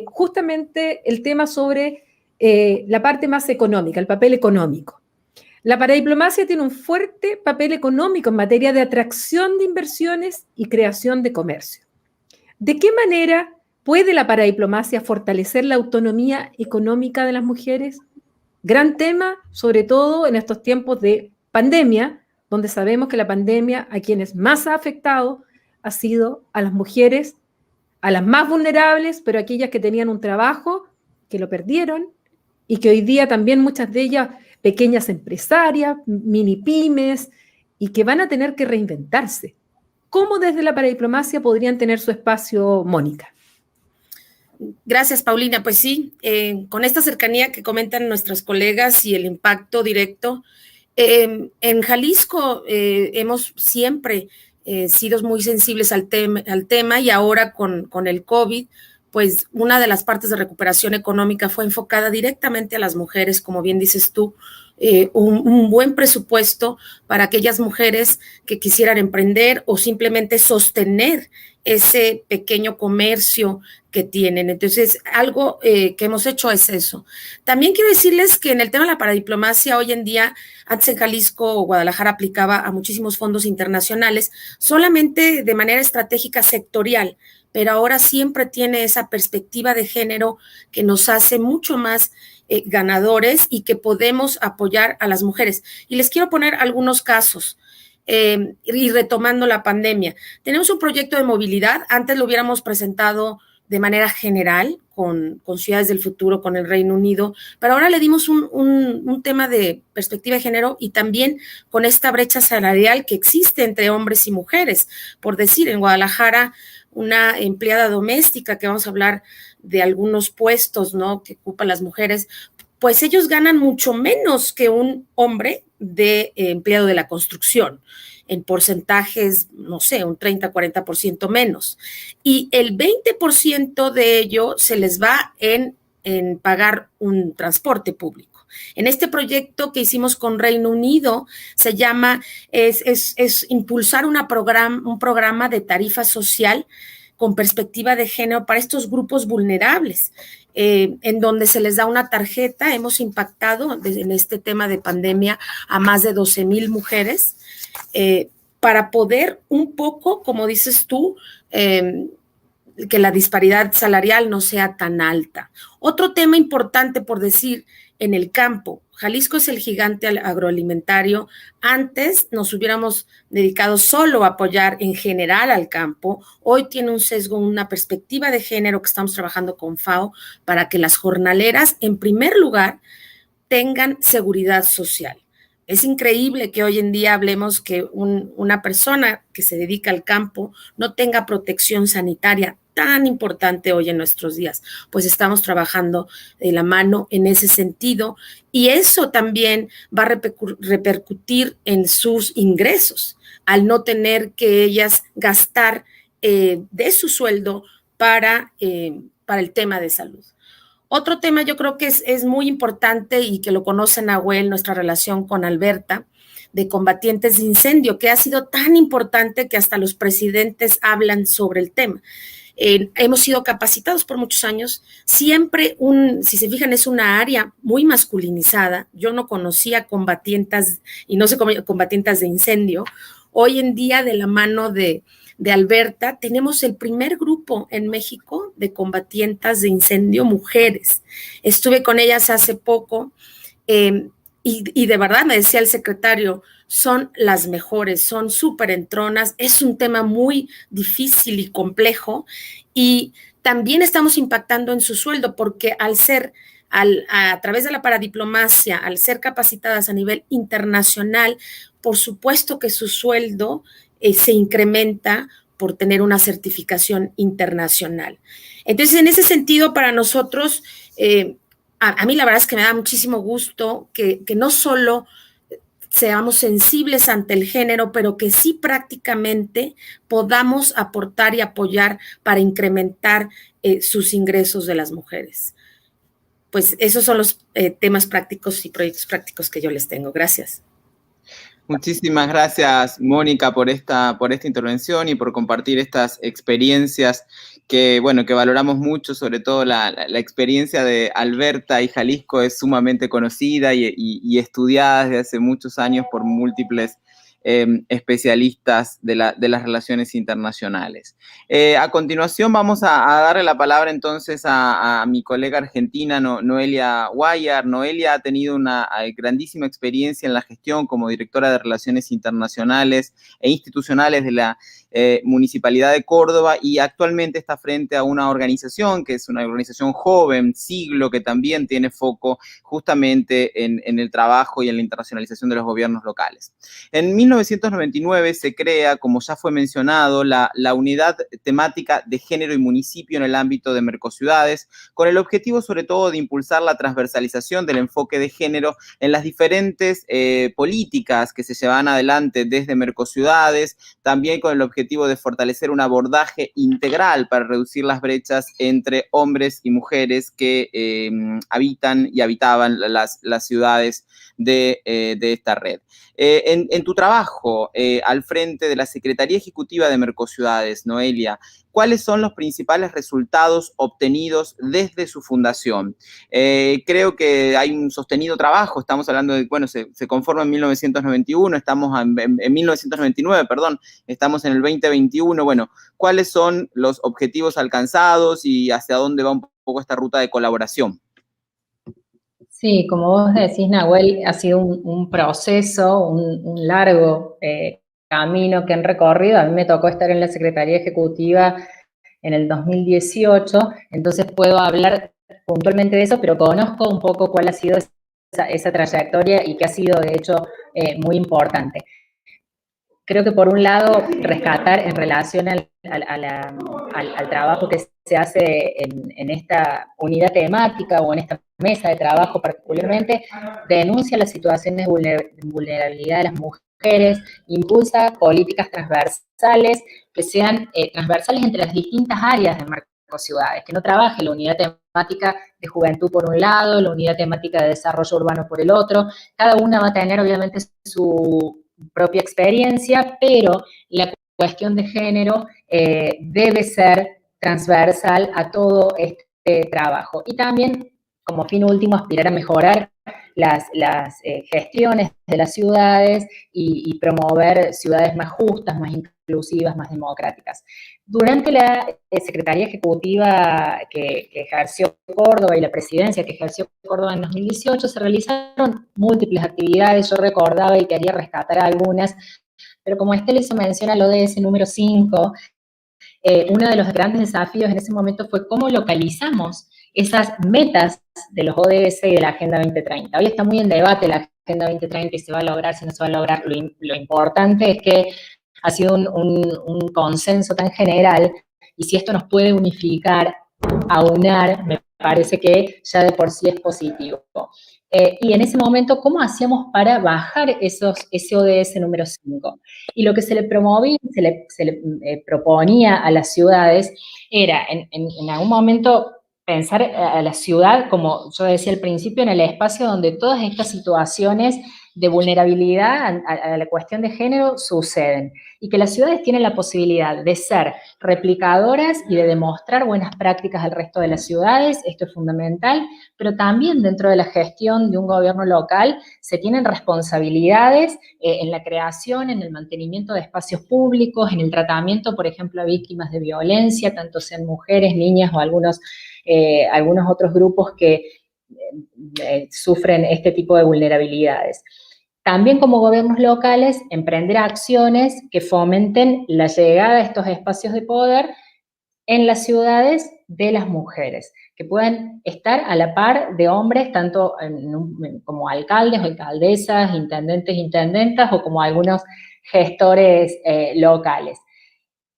justamente el tema sobre la parte más económica, el papel económico. La paradiplomacia tiene un fuerte papel económico en materia de atracción de inversiones y creación de comercio. ¿De qué manera puede la paradiplomacia fortalecer la autonomía económica de las mujeres? Gran tema, sobre todo en estos tiempos de pandemia, donde sabemos que la pandemia a quienes más ha afectado ha sido a las mujeres, a las más vulnerables, pero aquellas que tenían un trabajo, que lo perdieron, y que hoy día también muchas de ellas, pequeñas empresarias, mini pymes, y que van a tener que reinventarse. ¿Cómo desde la paradiplomacia podrían tener su espacio, Mónica? Gracias, Paulina. Pues sí, con esta cercanía que comentan nuestras colegas y el impacto directo, en Jalisco hemos siempre sido muy sensibles al tema y ahora con el COVID, pues una de las partes de recuperación económica fue enfocada directamente a las mujeres, como bien dices tú, un buen presupuesto para aquellas mujeres que quisieran emprender o simplemente sostener ese pequeño comercio que tienen. Entonces, algo que hemos hecho es eso. También quiero decirles que en el tema de la paradiplomacia, hoy en día, antes en Jalisco o Guadalajara aplicaba a muchísimos fondos internacionales, solamente de manera estratégica sectorial, pero ahora siempre tiene esa perspectiva de género que nos hace mucho más ganadores y que podemos apoyar a las mujeres. Y les quiero poner algunos casos. Y retomando la pandemia, tenemos un proyecto de movilidad, antes lo hubiéramos presentado de manera general con Ciudades del Futuro, con el Reino Unido, pero ahora le dimos un tema de perspectiva de género y también con esta brecha salarial que existe entre hombres y mujeres. Por decir, en Guadalajara, una empleada doméstica, que vamos a hablar de algunos puestos, ¿no?, que ocupan las mujeres, pues ellos ganan mucho menos que un hombre de empleado de la construcción, en porcentajes, no sé, un 30, 40% menos. Y el 20% de ello se les va en pagar un transporte público. En este proyecto que hicimos con Reino Unido, se llama, es impulsar un programa de tarifa social con perspectiva de género para estos grupos vulnerables, en donde se les da una tarjeta. Hemos impactado en este tema de pandemia a más de 12,000 mujeres, para poder un poco, como dices tú, que la disparidad salarial no sea tan alta. Otro tema importante por decir, en el campo, Jalisco es el gigante agroalimentario. Antes nos hubiéramos dedicado solo a apoyar en general al campo. Hoy tiene un sesgo, una perspectiva de género que estamos trabajando con FAO para que las jornaleras, en primer lugar, tengan seguridad social. Es increíble que hoy en día hablemos que una persona que se dedica al campo no tenga protección sanitaria tan importante hoy en nuestros días. Pues estamos trabajando de la mano en ese sentido, y eso también va a repercutir en sus ingresos, al no tener que ellas gastar de su sueldo para el tema de salud. Otro tema yo creo que es muy importante y que lo conoce Nahuel, nuestra relación con Alberta, de combatientes de incendio, que ha sido tan importante que hasta los presidentes hablan sobre el tema. Hemos sido capacitados por muchos años. Siempre, si se fijan, es una área muy masculinizada. Yo no conocía combatientas, y no sé combatientas de incendio. Hoy en día, de la mano de Alberta, tenemos el primer grupo en México de combatientas de incendio mujeres. Estuve con ellas hace poco, y de verdad me decía el secretario, son las mejores, son súper entronas. Es un tema muy difícil y complejo, y también estamos impactando en su sueldo, porque a través de la paradiplomacia, al ser capacitadas a nivel internacional, por supuesto que su sueldo se incrementa por tener una certificación internacional. Entonces, en ese sentido, para nosotros, a mí la verdad es que me da muchísimo gusto que no solo seamos sensibles ante el género, pero que sí prácticamente podamos aportar y apoyar para incrementar sus ingresos de las mujeres. Pues esos son los temas prácticos y proyectos prácticos que yo les tengo. Gracias. Muchísimas gracias, Mónica, por esta intervención y por compartir estas experiencias que valoramos mucho. Sobre todo la experiencia de Alberta y Jalisco es sumamente conocida y estudiada desde hace muchos años por múltiples especialistas de las relaciones internacionales. A continuación vamos a darle la palabra entonces a mi colega argentina, Noelia Guayar. Noelia ha tenido una grandísima experiencia en la gestión como directora de Relaciones Internacionales e Institucionales de la Municipalidad de Córdoba, y actualmente está frente a una organización que es una organización joven, Siglo, que también tiene foco justamente en el trabajo y en la internacionalización de los gobiernos locales. En 1999 se crea, como ya fue mencionado, la unidad temática de género y municipio en el ámbito de Mercociudades, con el objetivo sobre todo de impulsar la transversalización del enfoque de género en las diferentes políticas que se llevan adelante desde Mercociudades, también con el objetivo de fortalecer un abordaje integral para reducir las brechas entre hombres y mujeres que habitan y habitaban las ciudades de esta red. En tu trabajo al frente de la Secretaría Ejecutiva de Mercociudades, Noelia, ¿cuáles son los principales resultados obtenidos desde su fundación? Creo que hay un sostenido trabajo. Estamos hablando de, se conforma en 1991, estamos en 1999, perdón, estamos en el 2021. ¿Cuáles son los objetivos alcanzados y hacia dónde va un poco esta ruta de colaboración? Sí, como vos decís, Nahuel, ha sido un proceso, un largo camino que han recorrido. A mí me tocó estar en la Secretaría Ejecutiva en el 2018, entonces puedo hablar puntualmente de eso, pero conozco un poco cuál ha sido esa trayectoria y que ha sido, de hecho, muy importante. Creo que por un lado, rescatar en relación al trabajo que se hace en esta unidad temática o en esta mesa de trabajo particularmente, denuncia las situaciones de vulnerabilidad de las mujeres, impulsa políticas transversales que sean transversales entre las distintas áreas de Mercociudades, que no trabaje la unidad temática de juventud por un lado, la unidad temática de desarrollo urbano por el otro. Cada una va a tener obviamente su propia experiencia, pero la cuestión de género debe ser transversal a todo este trabajo. Y también, como fin último, aspirar a mejorar las gestiones de las ciudades y promover ciudades más justas, más inclusivas, más democráticas. Durante la Secretaría Ejecutiva que ejerció Córdoba y la presidencia que ejerció Córdoba en 2018, se realizaron múltiples actividades. Yo recordaba y quería rescatar algunas, pero como Estela hizo mención al ODS número 5, uno de los grandes desafíos en ese momento fue cómo localizamos esas metas de los ODS y de la Agenda 2030. Hoy está muy en debate la Agenda 2030 y se va a lograr, si no se va a lograr. Lo importante es que ha sido un consenso tan general, y si esto nos puede unificar, aunar, me parece que ya de por sí es positivo. Y en ese momento, ¿cómo hacíamos para bajar ese ODS número 5? Y lo que se le promovía, se le proponía a las ciudades era, en algún momento, pensar a la ciudad, como yo decía al principio, en el espacio donde todas estas situaciones de vulnerabilidad a la cuestión de género suceden, y que las ciudades tienen la posibilidad de ser replicadoras y de demostrar buenas prácticas al resto de las ciudades. Esto es fundamental, pero también dentro de la gestión de un gobierno local se tienen responsabilidades en la creación, en el mantenimiento de espacios públicos, en el tratamiento, por ejemplo, a víctimas de violencia, tanto sean mujeres, niñas o algunos otros grupos que sufren este tipo de vulnerabilidades. También, como gobiernos locales, emprender acciones que fomenten la llegada a estos espacios de poder en las ciudades de las mujeres, que puedan estar a la par de hombres, tanto como alcaldes o alcaldesas, intendentes, intendentas, o como algunos gestores locales.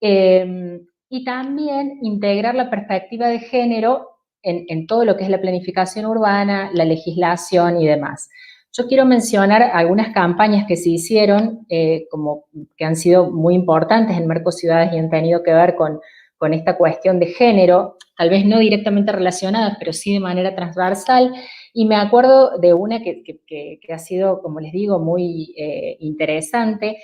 Y también integrar la perspectiva de género en todo lo que es la planificación urbana, la legislación y demás. Yo quiero mencionar algunas campañas que se hicieron, como que han sido muy importantes en Merco Ciudades y han tenido que ver con esta cuestión de género, tal vez no directamente relacionada, pero sí de manera transversal. Y me acuerdo de una que ha sido, como les digo, muy interesante,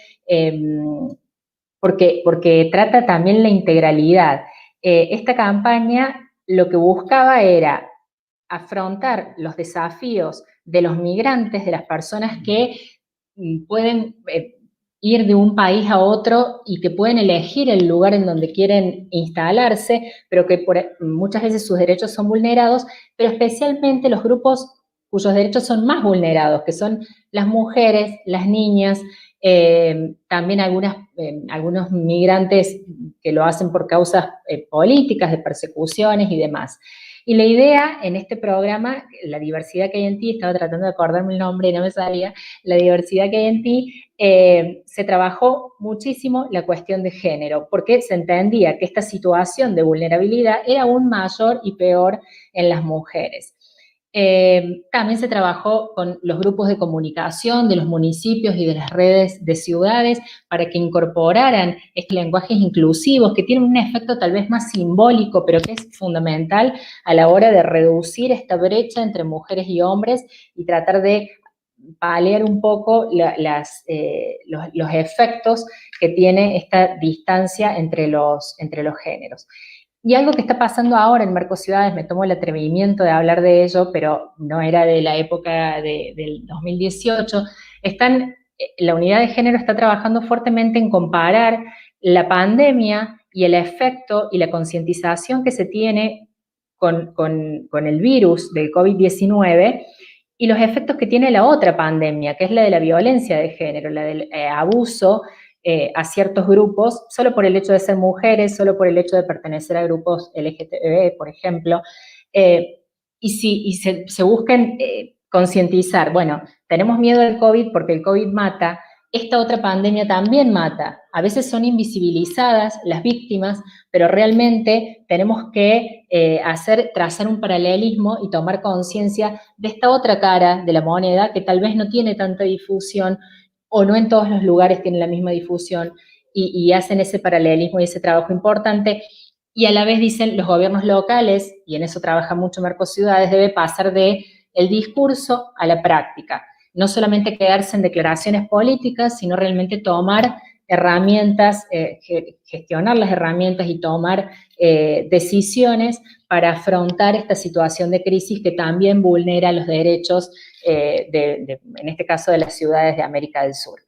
porque trata también la integralidad. Esta campaña lo que buscaba era afrontar los desafíos de los migrantes, de las personas que pueden ir de un país a otro y que pueden elegir el lugar en donde quieren instalarse, pero que muchas veces sus derechos son vulnerados, pero especialmente los grupos cuyos derechos son más vulnerados, que son las mujeres, las niñas, también algunos migrantes que lo hacen por causas políticas, de persecuciones y demás. Y la idea en este programa, la diversidad que hay en ti, estaba tratando de acordarme el nombre y no me salía, la diversidad que hay en ti, se trabajó muchísimo la cuestión de género, porque se entendía que esta situación de vulnerabilidad era aún mayor y peor en las mujeres. También se trabajó con los grupos de comunicación de los municipios y de las redes de ciudades para que incorporaran estos lenguajes inclusivos que tienen un efecto tal vez más simbólico, pero que es fundamental a la hora de reducir esta brecha entre mujeres y hombres y tratar de paliar un poco los efectos que tiene esta distancia entre los géneros. Y algo que está pasando ahora en Merco Ciudades, me tomo el atrevimiento de hablar de ello, pero no era de la época del 2018, la unidad de género está trabajando fuertemente en comparar la pandemia y el efecto y la concientización que se tiene con el virus del COVID-19 y los efectos que tiene la otra pandemia, que es la de la violencia de género, la del abuso a ciertos grupos, solo por el hecho de ser mujeres, solo por el hecho de pertenecer a grupos LGTB, por ejemplo, y se busquen concientizar, bueno, tenemos miedo del COVID porque el COVID mata, esta otra pandemia también mata, a veces son invisibilizadas las víctimas, pero realmente tenemos que trazar un paralelismo y tomar conciencia de esta otra cara de la moneda que tal vez no tiene tanta difusión, o no en todos los lugares tienen la misma difusión, y hacen ese paralelismo y ese trabajo importante, y a la vez dicen los gobiernos locales, y en eso trabaja mucho Merco Ciudades, debe pasar del discurso a la práctica, no solamente quedarse en declaraciones políticas, sino realmente tomar herramientas, gestionar las herramientas y tomar decisiones para afrontar esta situación de crisis que también vulnera los derechos, en este caso, de las ciudades de América del Sur.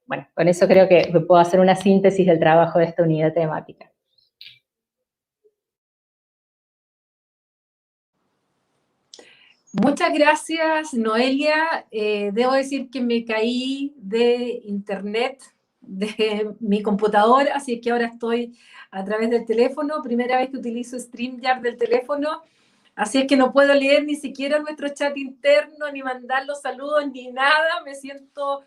Bueno, con eso creo que puedo hacer una síntesis del trabajo de esta unidad temática. Muchas gracias, Noelia. Debo decir que me caí de internet, de mi computador, así que ahora estoy a través del teléfono. Primera vez que utilizo StreamYard del teléfono, así es que no puedo leer ni siquiera nuestro chat interno, ni mandar los saludos, ni nada. Me siento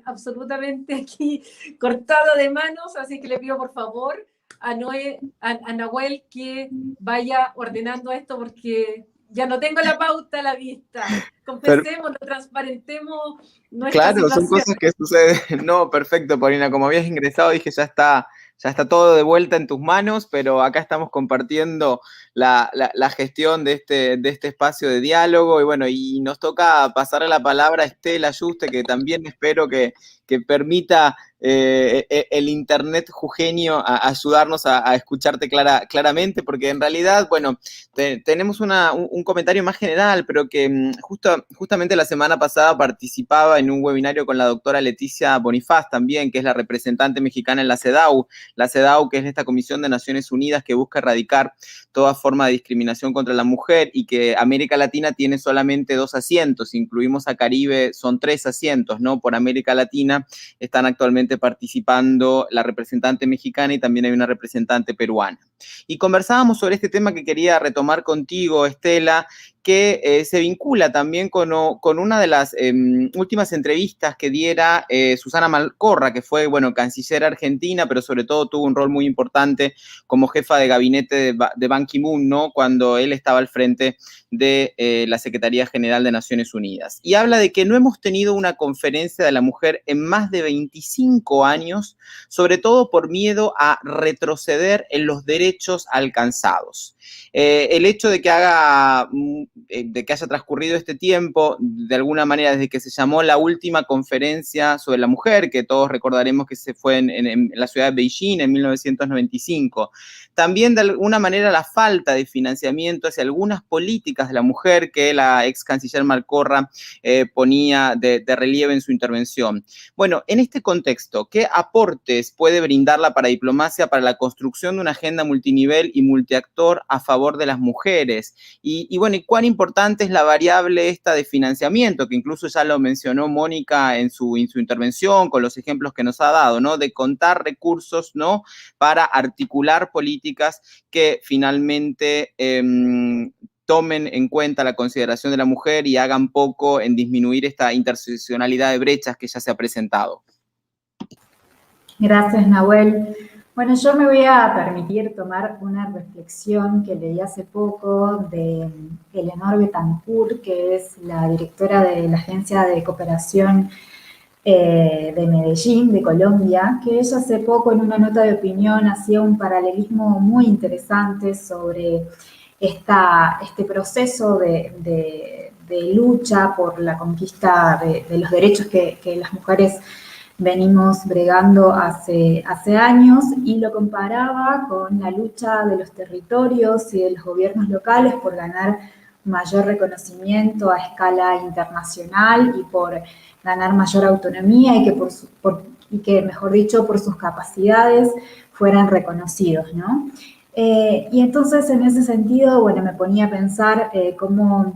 absolutamente aquí cortada de manos, así que le pido por favor a Nahuel que vaya ordenando esto porque ya no tengo la pauta a la vista. Confesemos, transparentemos nuestra Claro, situación. son cosas que suceden. No, perfecto, Paulina. Como habías ingresado, dije, ya está todo de vuelta en tus manos, pero acá estamos compartiendo la gestión de este espacio de diálogo. Y bueno, y nos toca pasarle la palabra a Estela Yuste, que también espero que permita el internet jujeño a ayudarnos a escucharte claramente, porque en realidad, bueno, tenemos un comentario más general, pero que justamente la semana pasada participaba en un webinario con la doctora Leticia Bonifaz también, que es la representante mexicana en la CEDAW, que es esta Comisión de Naciones Unidas que busca erradicar toda forma de discriminación contra la mujer, y que América Latina tiene solamente 2 asientos, incluimos a Caribe, son 3 asientos, ¿no? Por América Latina están actualmente participando la representante mexicana y también hay una representante peruana. Y conversábamos sobre este tema que quería retomar contigo, Estela, que se vincula también con una de las últimas entrevistas que diera Susana Malcorra, que fue, bueno, canciller argentina, pero sobre todo tuvo un rol muy importante como jefa de gabinete de Ban Ki-moon, ¿no? Cuando él estaba al frente de la Secretaría General de Naciones Unidas. Y habla de que no hemos tenido una conferencia de la mujer en más de 25 años, sobre todo por miedo a retroceder en los derechos alcanzados. El hecho de que haya transcurrido este tiempo, de alguna manera, desde que se llamó la última conferencia sobre la mujer, que todos recordaremos que se fue en la ciudad de Beijing en 1995, también de alguna manera la falta de financiamiento hacia algunas políticas de la mujer que la ex canciller Malcorra ponía de relieve en su intervención. Bueno, en este contexto, ¿qué aportes puede brindar la paradiplomacia para la construcción de una agenda multinivel y multiactor a favor de las mujeres? Y bueno, ¿y cuán importante es la variable esta de financiamiento, que incluso ya lo mencionó Mónica en su intervención con los ejemplos que nos ha dado, ¿no? De contar recursos, ¿no? Para articular políticas que finalmente tomen en cuenta la consideración de la mujer y hagan poco en disminuir esta interseccionalidad de brechas que ya se ha presentado. Gracias, Nahuel. Bueno, yo me voy a permitir tomar una reflexión que leí hace poco de Eleanor Betancourt, que es la directora de la Agencia de Cooperación de Medellín, de Colombia, que ella hace poco en una nota de opinión hacía un paralelismo muy interesante sobre este proceso de lucha por la conquista de los derechos que las mujeres venimos bregando hace años, y lo comparaba con la lucha de los territorios y de los gobiernos locales por ganar mayor reconocimiento a escala internacional y por ganar mayor autonomía y que, mejor dicho, por sus capacidades fueran reconocidos, ¿no? Y entonces, en ese sentido, bueno, me ponía a pensar cómo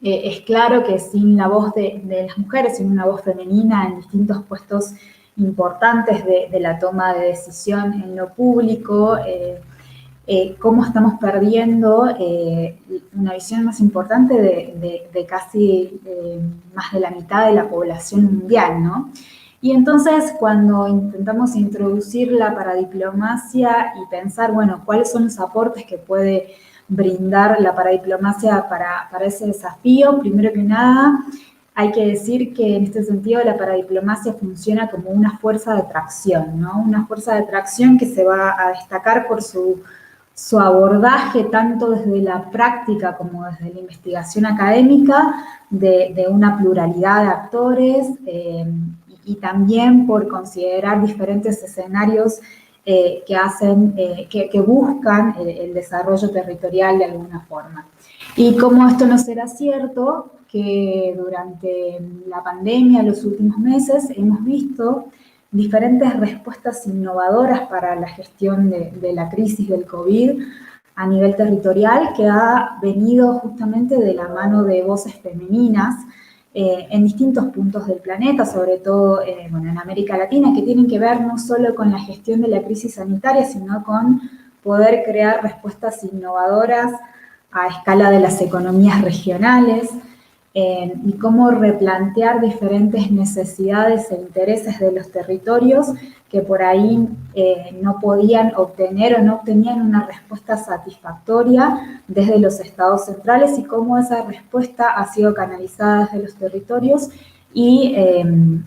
es claro que sin la voz de las mujeres, sin una voz femenina en distintos puestos importantes de la toma de decisión en lo público, cómo estamos perdiendo una visión más importante de casi más de la mitad de la población mundial, ¿no? Y entonces, cuando intentamos introducir la paradiplomacia y pensar, bueno, cuáles son los aportes que puede brindar la paradiplomacia para ese desafío, primero que nada, hay que decir que en este sentido la paradiplomacia funciona como una fuerza de tracción, ¿no? Una fuerza de tracción que se va a destacar por su abordaje tanto desde la práctica como desde la investigación académica de una pluralidad de actores y también por considerar diferentes escenarios que buscan el desarrollo territorial de alguna forma. Y como esto no será cierto, que durante la pandemia, los últimos meses, hemos visto diferentes respuestas innovadoras para la gestión de la crisis del COVID a nivel territorial, que ha venido justamente de la mano de voces femeninas en distintos puntos del planeta, sobre todo en América Latina, que tienen que ver no solo con la gestión de la crisis sanitaria, sino con poder crear respuestas innovadoras a escala de las economías regionales, y cómo replantear diferentes necesidades e intereses de los territorios que por ahí no podían obtener o no obtenían una respuesta satisfactoria desde los estados centrales, y cómo esa respuesta ha sido canalizada desde los territorios y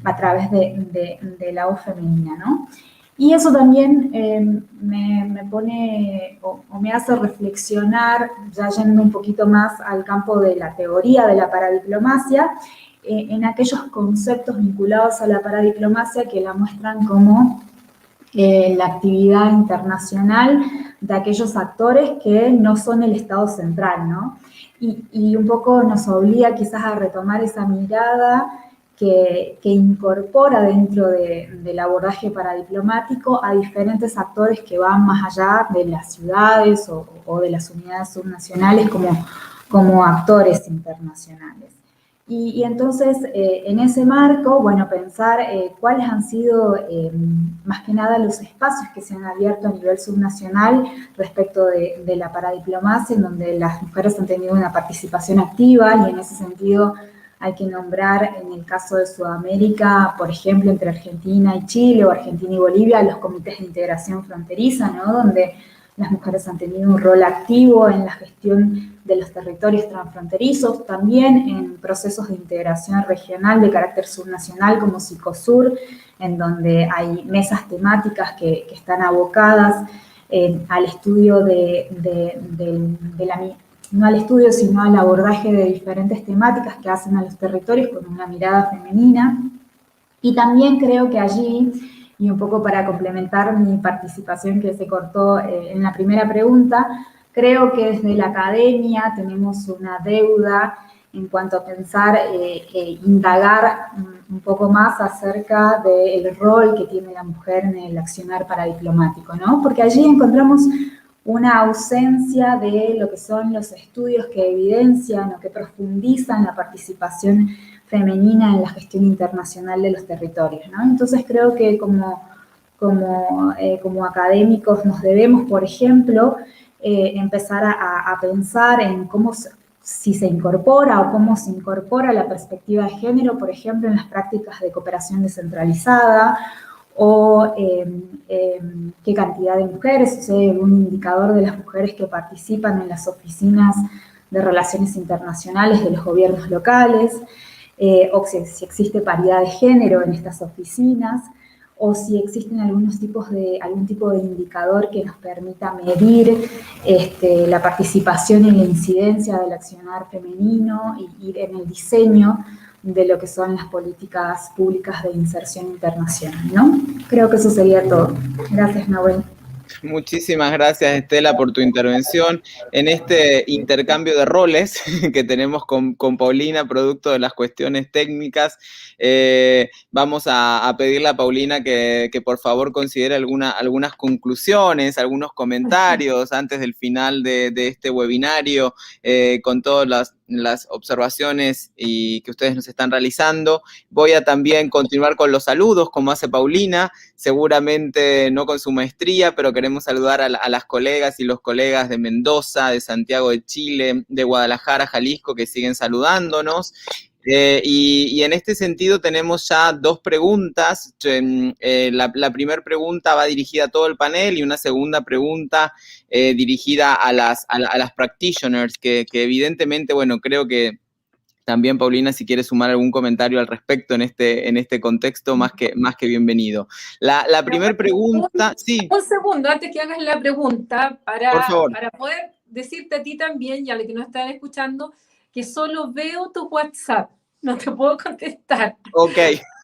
a través de la voz femenina, ¿no? Y eso también me pone o me hace reflexionar, ya yendo un poquito más al campo de la teoría de la paradiplomacia, en aquellos conceptos vinculados a la paradiplomacia que la muestran como la actividad internacional de aquellos actores que no son el Estado central, ¿no? Y un poco nos obliga quizás a retomar esa mirada que incorpora dentro del abordaje paradiplomático a diferentes actores que van más allá de las ciudades o de las unidades subnacionales como actores internacionales. Y entonces, en ese marco, bueno, pensar cuáles han sido, más que nada, los espacios que se han abierto a nivel subnacional respecto de la paradiplomacia, en donde las mujeres han tenido una participación activa, y en ese sentido hay que nombrar, en el caso de Sudamérica, por ejemplo, entre Argentina y Chile o Argentina y Bolivia, los comités de integración fronteriza, ¿no? Donde las mujeres han tenido un rol activo en la gestión de los territorios transfronterizos, también en procesos de integración regional de carácter subnacional como Sicosur, en donde hay mesas temáticas que están abocadas al estudio no al estudio, sino al abordaje de diferentes temáticas que hacen a los territorios con una mirada femenina. Y también creo que allí, y un poco para complementar mi participación que se cortó en la primera pregunta, creo que desde la academia tenemos una deuda en cuanto a pensar, indagar un poco más acerca del rol que tiene la mujer en el accionar paradiplomático, ¿no? Porque allí encontramos una ausencia de lo que son los estudios que evidencian o que profundizan la participación femenina en la gestión internacional de los territorios, ¿no? Entonces creo que como académicos nos debemos, por ejemplo, empezar a pensar en si se incorpora o cómo se incorpora la perspectiva de género, por ejemplo, en las prácticas de cooperación descentralizada, o qué cantidad de mujeres, o sea, algún indicador de las mujeres que participan en las oficinas de relaciones internacionales de los gobiernos locales, o si existe paridad de género en estas oficinas, o si existen algún tipo de indicador que nos permita medir la participación y la incidencia del accionar femenino y en el diseño de lo que son las políticas públicas de inserción internacional, ¿no? Creo que eso sería todo. Gracias, Nahuel. Muchísimas gracias, Estela, por tu intervención en este intercambio de roles que tenemos con Paulina, producto de las cuestiones técnicas. Vamos a pedirle a Paulina que por favor considere algunas conclusiones, algunos comentarios antes del final de este webinario, con todas las observaciones y que ustedes nos están realizando. Voy a también continuar con los saludos, como hace Paulina, seguramente no con su maestría, pero queremos saludar a las colegas y los colegas de Mendoza, de Santiago de Chile, de Guadalajara, Jalisco, que siguen saludándonos. Y en este sentido tenemos ya dos preguntas. La primera pregunta va dirigida a todo el panel y una segunda pregunta dirigida a las practitioners, que evidentemente, bueno, creo que también, Paulina, si quieres sumar algún comentario al respecto en este contexto, más que bienvenido. La primera pregunta, sí. Un segundo, antes que hagas la pregunta, Por favor. para poder decirte a ti también, y a los que nos están escuchando, que solo veo tu WhatsApp, no te puedo contestar. Ok.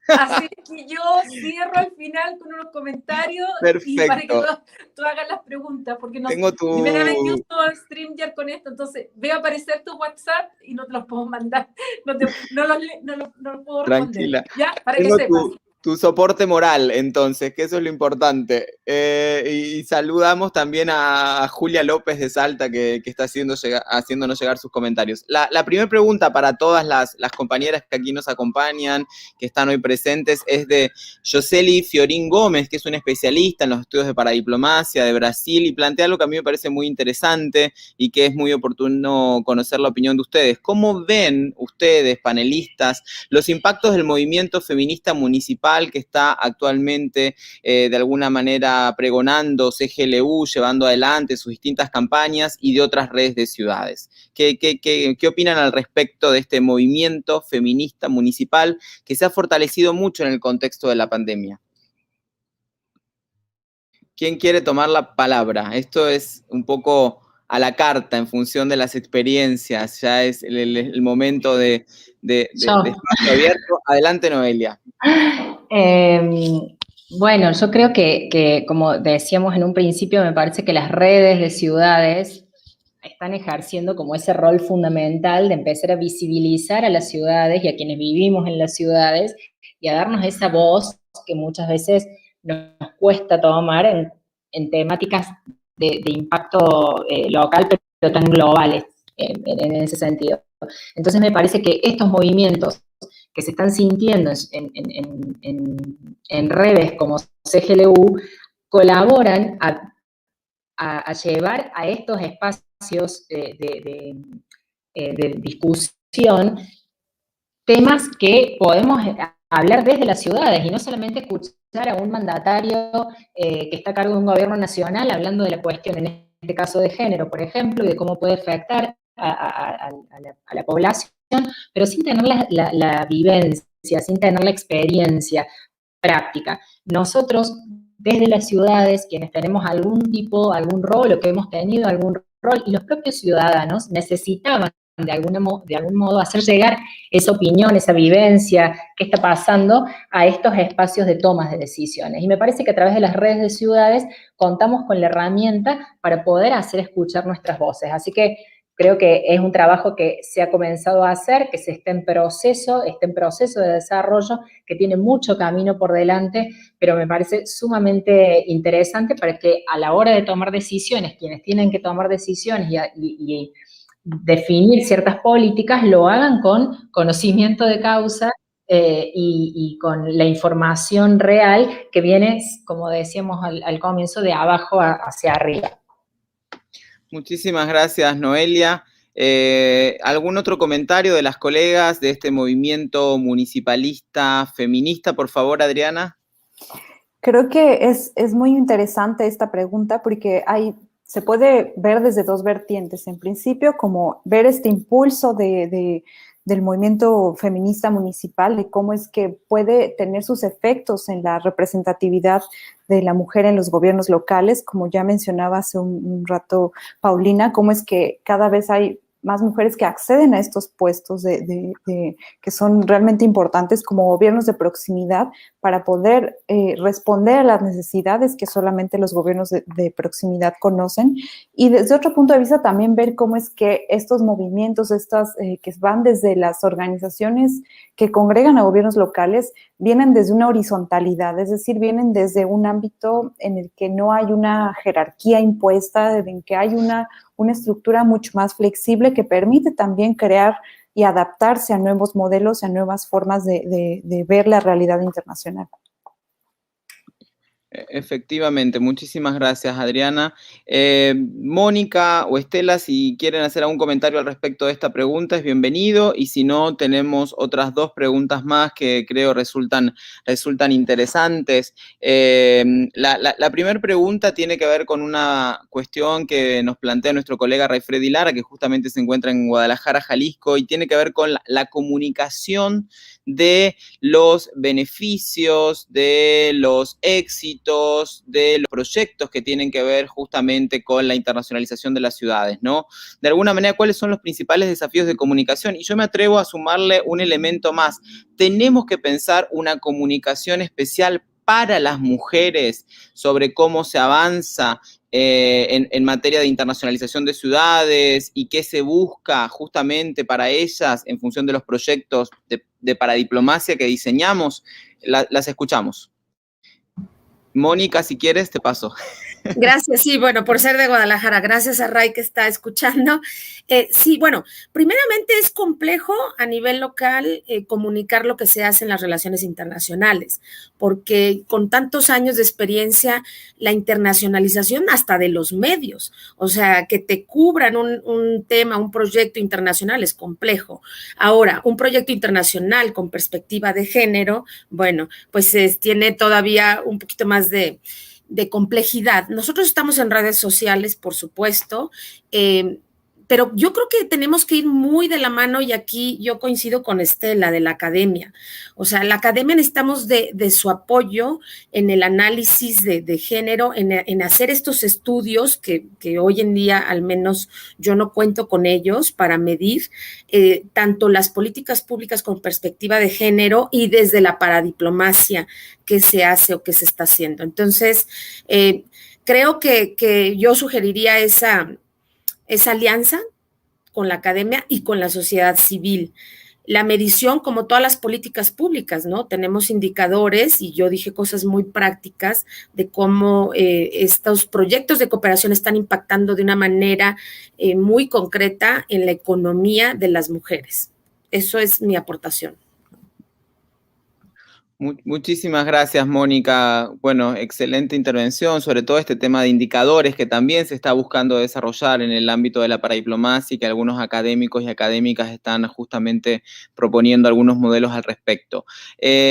Así que yo cierro al final con unos comentarios y para que Perfecto. tú hagas las preguntas, porque no, Tengo primera vez que tu... uso StreamYard con esto, entonces veo aparecer tu WhatsApp y no te los puedo mandar, no los puedo responder. Tranquila. ¿Ya? Para que Tengo sepas. tu soporte moral, entonces, que eso es lo importante. Y saludamos también a Julia López de Salta, que está haciéndonos llegar sus comentarios. La primera pregunta para todas las compañeras que aquí nos acompañan, que están hoy presentes, es de Yoseli Fiorín Gómez, que es una especialista en los estudios de paradiplomacia de Brasil, y plantea algo que a mí me parece muy interesante y que es muy oportuno conocer la opinión de ustedes. ¿Cómo ven ustedes, panelistas, los impactos del movimiento feminista municipal que está actualmente de alguna manera pregonando CGLU, llevando adelante sus distintas campañas y de otras redes de ciudades? ¿Qué opinan al respecto de este movimiento feminista municipal que se ha fortalecido mucho en el contexto de la pandemia? ¿Quién quiere tomar la palabra? Esto es un poco a la carta, en función de las experiencias. Ya es el momento de espacio abierto. Adelante, Noelia. Bueno, yo creo que, como decíamos en un principio, me parece que las redes de ciudades están ejerciendo como ese rol fundamental de empezar a visibilizar a las ciudades y a quienes vivimos en las ciudades y a darnos esa voz que muchas veces nos cuesta tomar en temáticas de impacto local, pero tan globales en ese sentido. Entonces me parece que estos movimientos que se están sintiendo en redes como CGLU colaboran a llevar a estos espacios de discusión temas que podemos hablar desde las ciudades y no solamente escuchar a un mandatario que está a cargo de un gobierno nacional hablando de la cuestión, en este caso de género, por ejemplo, y de cómo puede afectar a la población, pero sin tener la vivencia, sin tener la experiencia práctica. Nosotros, desde las ciudades, quienes tenemos algún rol o que hemos tenido algún rol, y los propios ciudadanos necesitaban de algún modo hacer llegar esa opinión, esa vivencia, qué está pasando a estos espacios de tomas de decisiones. Y me parece que a través de las redes de ciudades contamos con la herramienta para poder hacer escuchar nuestras voces. Así que creo que es un trabajo que se ha comenzado a hacer, que está en proceso de desarrollo, que tiene mucho camino por delante, pero me parece sumamente interesante para que a la hora de tomar decisiones, quienes tienen que tomar decisiones y definir ciertas políticas, lo hagan con conocimiento de causa y con la información real que viene, como decíamos al comienzo, de abajo hacia arriba. Muchísimas gracias, Noelia. ¿Algún otro comentario de las colegas de este movimiento municipalista feminista? Por favor, Adriana. Creo que es muy interesante esta pregunta porque se puede ver desde dos vertientes. En principio, como ver este impulso del movimiento feminista municipal, de cómo es que puede tener sus efectos en la representatividad de la mujer en los gobiernos locales, como ya mencionaba hace un rato Paulina, cómo es que cada vez hay más mujeres que acceden a estos puestos que son realmente importantes como gobiernos de proximidad para poder responder a las necesidades que solamente los gobiernos de proximidad conocen. Y desde otro punto de vista también ver cómo es que estos movimientos, que van desde las organizaciones que congregan a gobiernos locales, vienen desde una horizontalidad, es decir, vienen desde un ámbito en el que no hay una jerarquía impuesta, en que hay una estructura mucho más flexible que permite también crear y adaptarse a nuevos modelos, a nuevas formas de ver la realidad internacional. Efectivamente, muchísimas gracias, Adriana. Mónica o Estela, si quieren hacer algún comentario al respecto de esta pregunta, es bienvenido, y si no, tenemos otras dos preguntas más que creo resultan interesantes. La primera pregunta tiene que ver con una cuestión que nos plantea nuestro colega Rayfredi Lara, que justamente se encuentra en Guadalajara, Jalisco, y tiene que ver con la comunicación de los beneficios, de los éxitos, de los proyectos que tienen que ver justamente con la internacionalización de las ciudades, ¿no? De alguna manera, ¿cuáles son los principales desafíos de comunicación? Y yo me atrevo a sumarle un elemento más. Tenemos que pensar una comunicación especial para las mujeres sobre cómo se avanza en materia de internacionalización de ciudades y qué se busca justamente para ellas en función de los proyectos de paradiplomacia que diseñamos. Las escuchamos. Mónica, si quieres, te paso. Gracias, sí, bueno, por ser de Guadalajara, gracias a Ray que está escuchando. Sí, bueno, primeramente es complejo a nivel local comunicar lo que se hace en las relaciones internacionales, porque con tantos años de experiencia, la internacionalización hasta de los medios, o sea, que te cubran un tema, un proyecto internacional es complejo. Ahora, un proyecto internacional con perspectiva de género, bueno, pues tiene todavía un poquito más de complejidad. Nosotros estamos en redes sociales, por supuesto, pero yo creo que tenemos que ir muy de la mano y aquí yo coincido con Estela de la academia. O sea, la academia necesitamos de su apoyo en el análisis de género, en hacer estos estudios que hoy en día al menos yo no cuento con ellos para medir tanto las políticas públicas con perspectiva de género y desde la paradiplomacia que se hace o que se está haciendo. Entonces, creo que yo sugeriría esa alianza con la academia y con la sociedad civil. La medición, como todas las políticas públicas, ¿no? Tenemos indicadores y yo dije cosas muy prácticas de cómo estos proyectos de cooperación están impactando de una manera muy concreta en la economía de las mujeres. Eso es mi aportación. Muchísimas gracias, Mónica. Bueno, excelente intervención, sobre todo este tema de indicadores que también se está buscando desarrollar en el ámbito de la paradiplomacia y que algunos académicos y académicas están justamente proponiendo algunos modelos al respecto.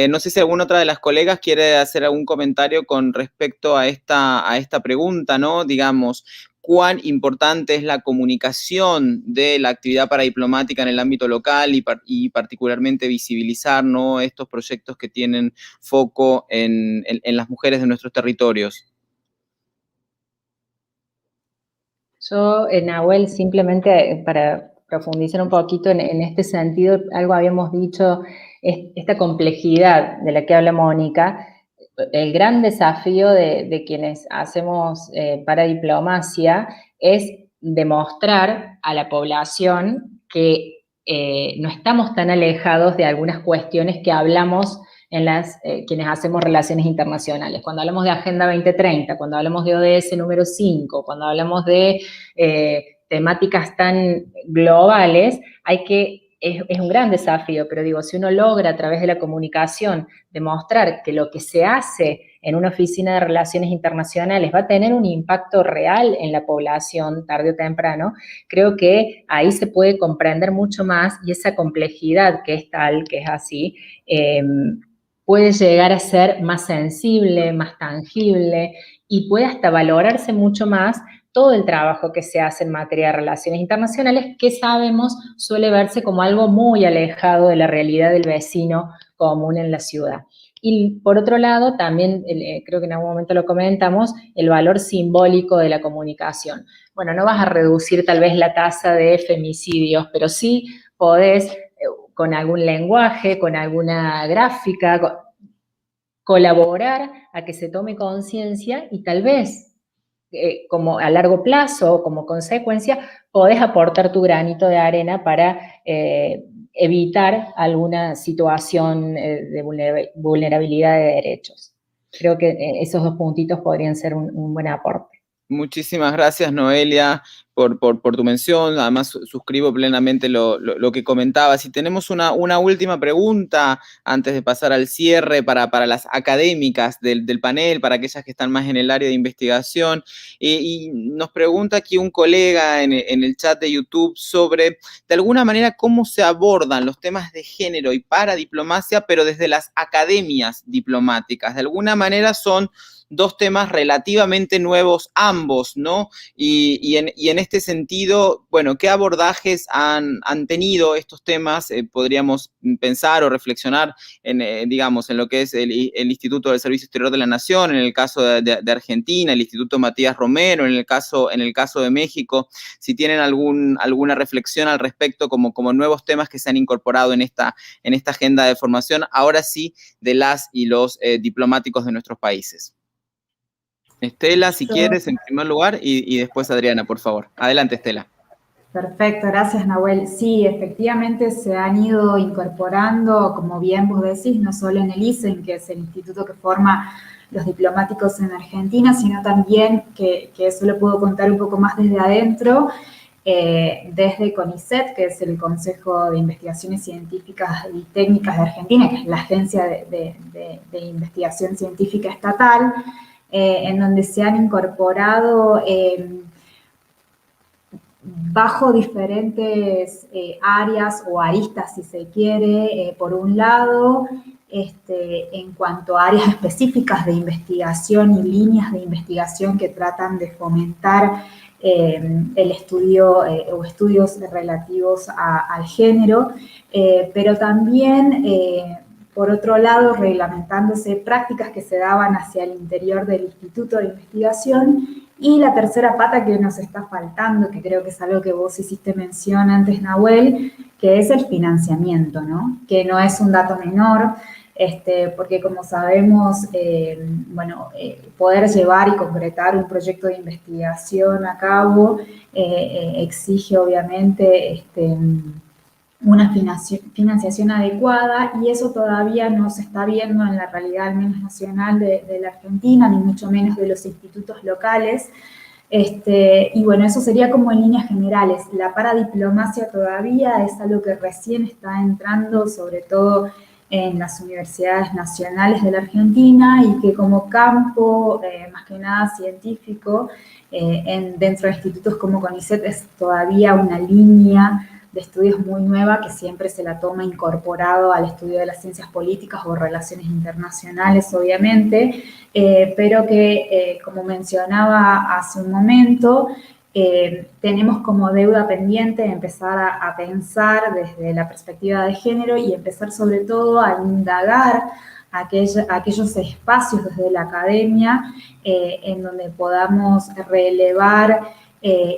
No sé si alguna otra de las colegas quiere hacer algún comentario con respecto a esta pregunta, ¿no? Digamos, cuán importante es la comunicación de la actividad paradiplomática en el ámbito local y particularmente visibilizar, ¿no?, estos proyectos que tienen foco en las mujeres de nuestros territorios. Yo, Nahuel, simplemente para profundizar un poquito en este sentido, algo habíamos dicho, esta complejidad de la que habla Mónica. El gran desafío de quienes hacemos paradiplomacia es demostrar a la población que no estamos tan alejados de algunas cuestiones que hablamos en quienes hacemos relaciones internacionales. Cuando hablamos de Agenda 2030, cuando hablamos de ODS número 5, cuando hablamos de temáticas tan globales, es un gran desafío, pero digo, si uno logra a través de la comunicación demostrar que lo que se hace en una oficina de relaciones internacionales va a tener un impacto real en la población tarde o temprano, creo que ahí se puede comprender mucho más y esa complejidad que es tal, que es así, puede llegar a ser más sensible, más tangible y puede hasta valorarse mucho más todo el trabajo que se hace en materia de relaciones internacionales, que sabemos suele verse como algo muy alejado de la realidad del vecino común en la ciudad. Y por otro lado, también, creo que en algún momento lo comentamos, el valor simbólico de la comunicación. Bueno, no vas a reducir tal vez la tasa de femicidios, pero sí podés, con algún lenguaje, con alguna gráfica, colaborar a que se tome conciencia y tal vez como a largo plazo o como consecuencia, podés aportar tu granito de arena para evitar alguna situación de vulnerabilidad de derechos. Creo que esos dos puntitos podrían ser un buen aporte. Muchísimas gracias, Noelia, por tu mención. Además, suscribo plenamente lo que comentabas. Y tenemos una última pregunta antes de pasar al cierre para las académicas del panel, para aquellas que están más en el área de investigación. Y nos pregunta aquí un colega en el chat de YouTube sobre, de alguna manera, cómo se abordan los temas de género y paradiplomacia, pero desde las academias diplomáticas. De alguna manera son dos temas relativamente nuevos ambos, ¿no? Y en este sentido, bueno, ¿qué abordajes han tenido estos temas? Podríamos pensar o reflexionar digamos, en lo que es el Instituto del Servicio Exterior de la Nación, en el caso de Argentina, el Instituto Matías Romero, en el caso de México, si tienen alguna reflexión al respecto como nuevos temas que se han incorporado en esta agenda de formación, ahora sí, de las y los diplomáticos de nuestros países. Estela, si quieres, en primer lugar, y después Adriana, por favor. Adelante, Estela. Perfecto, gracias Nahuel. Sí, efectivamente se han ido incorporando, como bien vos decís, no solo en el ISEN, que es el instituto que forma los diplomáticos en Argentina, sino también, que eso lo puedo contar un poco más desde adentro, desde CONICET, que es el Consejo de Investigaciones Científicas y Técnicas de Argentina, que es la agencia de investigación científica estatal, en donde se han incorporado bajo diferentes áreas o aristas, si se quiere, por un lado, en cuanto a áreas específicas de investigación y líneas de investigación que tratan de fomentar el estudio o estudios relativos al género, pero también, por otro lado, reglamentándose prácticas que se daban hacia el interior del Instituto de Investigación. Y la tercera pata que nos está faltando, que creo que es algo que vos hiciste mención antes, Nahuel, que es el financiamiento, ¿no? Que no es un dato menor, porque como sabemos, poder llevar y concretar un proyecto de investigación a cabo exige obviamente una financiación adecuada, y eso todavía no se está viendo en la realidad, al menos nacional, de la Argentina, ni mucho menos de los institutos locales. Y bueno, eso sería como en líneas generales. La paradiplomacia todavía es algo que recién está entrando, sobre todo en las universidades nacionales de la Argentina, y que como campo, más que nada científico, dentro de institutos como CONICET es todavía una línea de estudios muy nueva, que siempre se la toma incorporado al estudio de las ciencias políticas o relaciones internacionales, obviamente, pero que, como mencionaba hace un momento, tenemos como deuda pendiente empezar a pensar desde la perspectiva de género, y empezar sobre todo a indagar aquellos espacios desde la academia en donde podamos relevar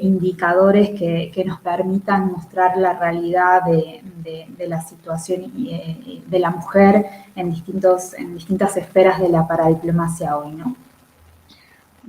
indicadores que nos permitan mostrar la realidad de la situación de la mujer en distintas esferas de la paradiplomacia hoy, ¿no?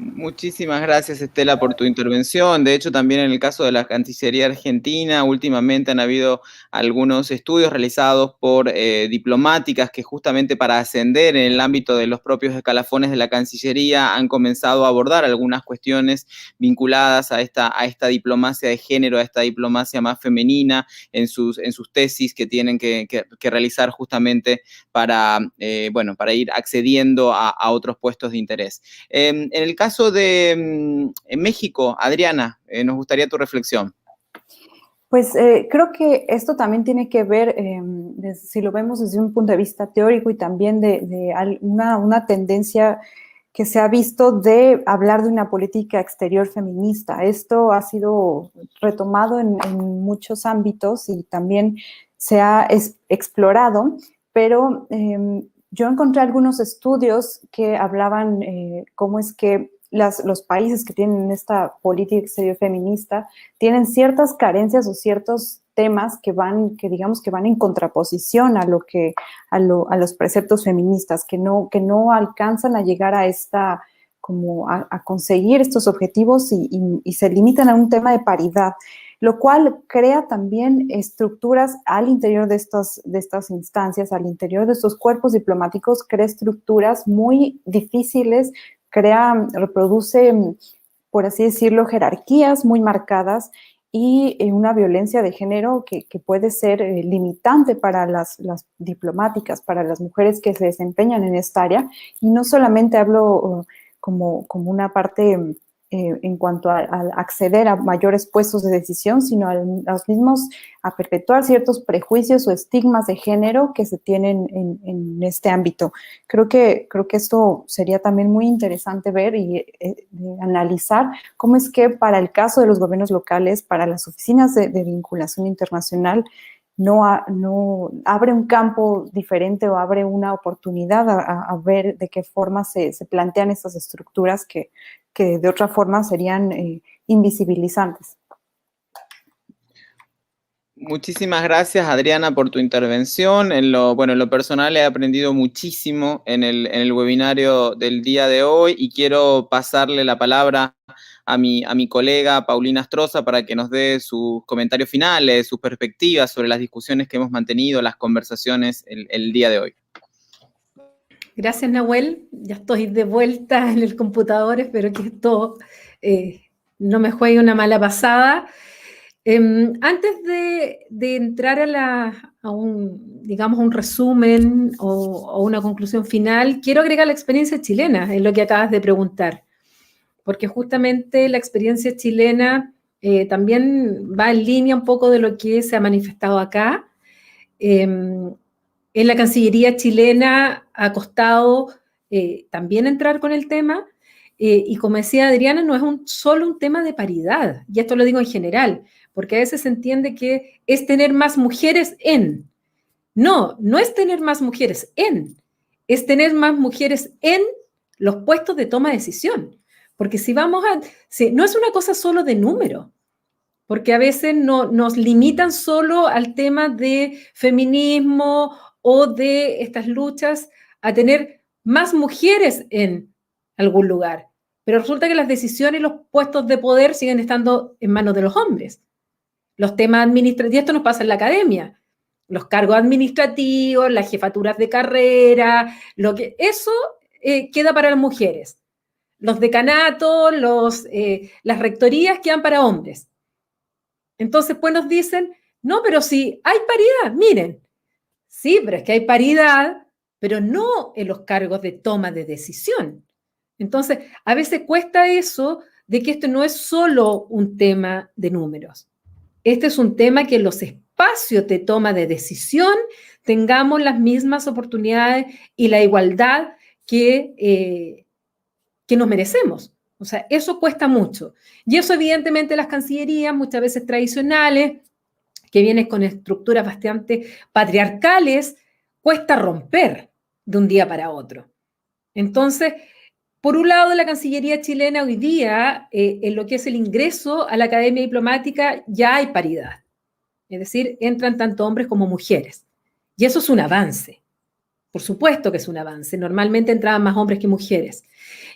Muchísimas gracias, Estela, por tu intervención. De hecho, también en el caso de la Cancillería Argentina, últimamente han habido algunos estudios realizados por diplomáticas que, justamente para ascender en el ámbito de los propios escalafones de la Cancillería, han comenzado a abordar algunas cuestiones vinculadas a esta diplomacia de género, a esta diplomacia más femenina, en sus tesis que tienen que realizar justamente para ir accediendo a otros puestos de interés. En el caso de México, Adriana, nos gustaría tu reflexión. Pues creo que esto también tiene que ver, si lo vemos desde un punto de vista teórico, y también de una tendencia que se ha visto de hablar de una política exterior feminista. Esto ha sido retomado en muchos ámbitos y también se ha explorado, pero yo encontré algunos estudios que hablaban cómo es que los países que tienen esta política exterior feminista tienen ciertas carencias o ciertos temas que digamos que van en contraposición a los preceptos feministas, que no alcanzan a llegar a a conseguir estos objetivos, y se limitan a un tema de paridad, lo cual crea también estructuras al interior de estas instancias, al interior de estos cuerpos diplomáticos, crea estructuras muy difíciles, reproduce, por así decirlo, jerarquías muy marcadas, y una violencia de género que puede ser limitante para las diplomáticas, para las mujeres que se desempeñan en esta área. Y no solamente hablo como una parte en cuanto a acceder a mayores puestos de decisión, sino a los mismos a perpetuar ciertos prejuicios o estigmas de género que se tienen en este ámbito. Creo que esto sería también muy interesante ver y analizar cómo es que para el caso de los gobiernos locales, para las oficinas de vinculación internacional, no abre un campo diferente o abre una oportunidad a ver de qué forma se plantean estas estructuras que de otra forma serían invisibilizantes. Muchísimas gracias, Adriana, por tu intervención. En lo personal he aprendido muchísimo en el webinario del día de hoy y quiero pasarle la palabra a mi colega Paulina Astroza para que nos dé sus comentarios finales, sus perspectivas sobre las discusiones que hemos mantenido, las conversaciones el día de hoy. Gracias, Nahuel. Ya estoy de vuelta en el computador, espero que esto no me juegue una mala pasada. Antes de entrar a un resumen o una conclusión final, quiero agregar la experiencia chilena en lo que acabas de preguntar, porque justamente la experiencia chilena también va en línea un poco de lo que se ha manifestado acá. En la Cancillería chilena ha costado también entrar con el tema, y como decía Adriana, no es solo un tema de paridad, y esto lo digo en general, porque a veces se entiende que es tener más mujeres en. No es tener más mujeres es tener más mujeres en los puestos de toma de decisión. Porque no es una cosa solo de número, porque a veces nos limitan solo al tema de feminismo o de estas luchas a tener más mujeres en algún lugar. Pero resulta que las decisiones y los puestos de poder siguen estando en manos de los hombres. Los temas administrativos, y esto nos pasa en la academia, los cargos administrativos, las jefaturas de carrera, eso queda para las mujeres. Los decanatos, las rectorías quedan para hombres. Entonces, pues nos dicen, no, pero si hay paridad, miren, sí, pero es que hay paridad, pero no en los cargos de toma de decisión. Entonces, a veces cuesta eso de que esto no es solo un tema de números. Este es un tema que en los espacios de toma de decisión tengamos las mismas oportunidades y la igualdad que nos merecemos. O sea, eso cuesta mucho. Y eso evidentemente las cancillerías, muchas veces tradicionales, que vienen con estructuras bastante patriarcales, cuesta romper de un día para otro. Entonces, por un lado, la Cancillería chilena hoy día, en lo que es el ingreso a la Academia Diplomática, ya hay paridad. Es decir, entran tanto hombres como mujeres. Y eso es un avance. Por supuesto que es un avance. Normalmente entraban más hombres que mujeres.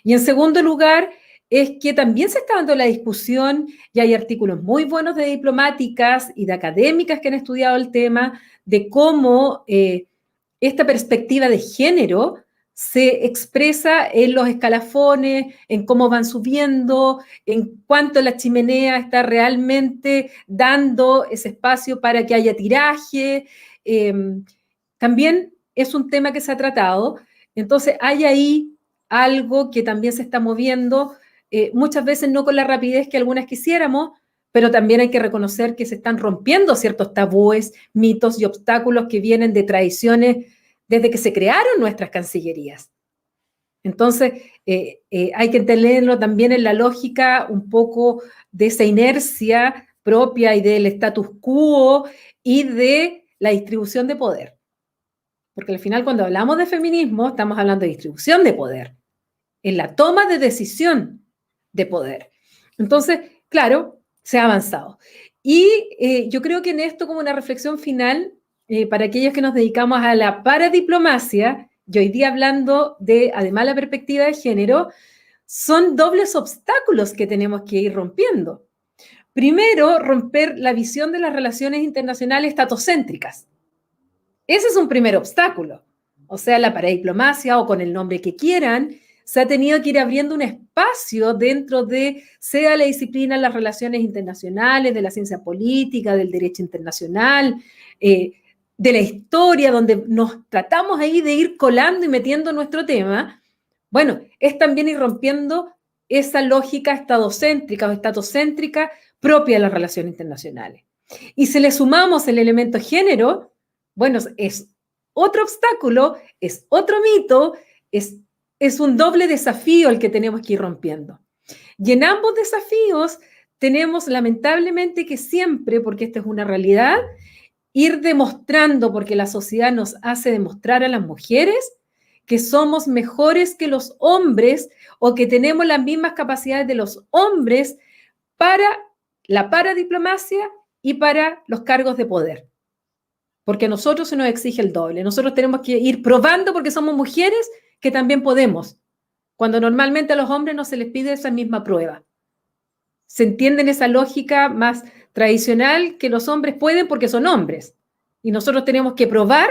Y en segundo lugar, es que también se está dando la discusión, y hay artículos muy buenos de diplomáticas y de académicas que han estudiado el tema, de cómo esta perspectiva de género se expresa en los escalafones, en cómo van subiendo, en cuánto la chimenea está realmente dando ese espacio para que haya tiraje. También es un tema que se ha tratado. Entonces, hay ahí algo que también se está moviendo, muchas veces no con la rapidez que algunas quisiéramos, pero también hay que reconocer que se están rompiendo ciertos tabúes, mitos y obstáculos que vienen de tradiciones desde que se crearon nuestras cancillerías. Entonces, hay que entenderlo también en la lógica un poco de esa inercia propia y del status quo y de la distribución de poder. Porque al final, cuando hablamos de feminismo, estamos hablando de distribución de poder, en la toma de decisión de poder. Entonces, claro, se ha avanzado. Y yo creo que en esto, como una reflexión final, para aquellos que nos dedicamos a la paradiplomacia, y hoy día hablando de, además, la perspectiva de género, son dobles obstáculos que tenemos que ir rompiendo. Primero, romper la visión de las relaciones internacionales estatocéntricas. Ese es un primer obstáculo. O sea, la paradiplomacia, o con el nombre que quieran, se ha tenido que ir abriendo un espacio dentro de, sea la disciplina de las relaciones internacionales, de la ciencia política, del derecho internacional, de la historia, donde nos tratamos ahí de ir colando y metiendo nuestro tema. Bueno, es también ir rompiendo esa lógica estadocéntrica o estatocéntrica propia de las relaciones internacionales. Y si le sumamos el elemento género, bueno, es otro obstáculo, es otro mito, es un doble desafío el que tenemos que ir rompiendo. Y en ambos desafíos tenemos lamentablemente que siempre, porque esta es una realidad, ir demostrando, porque la sociedad nos hace demostrar a las mujeres que somos mejores que los hombres o que tenemos las mismas capacidades de los hombres para la paradiplomacia y para los cargos de poder. Porque a nosotros se nos exige el doble. Nosotros tenemos que ir probando, porque somos mujeres, que también podemos, cuando normalmente a los hombres no se les pide esa misma prueba. Se entiende en esa lógica más tradicional que los hombres pueden porque son hombres. Y nosotros tenemos que probar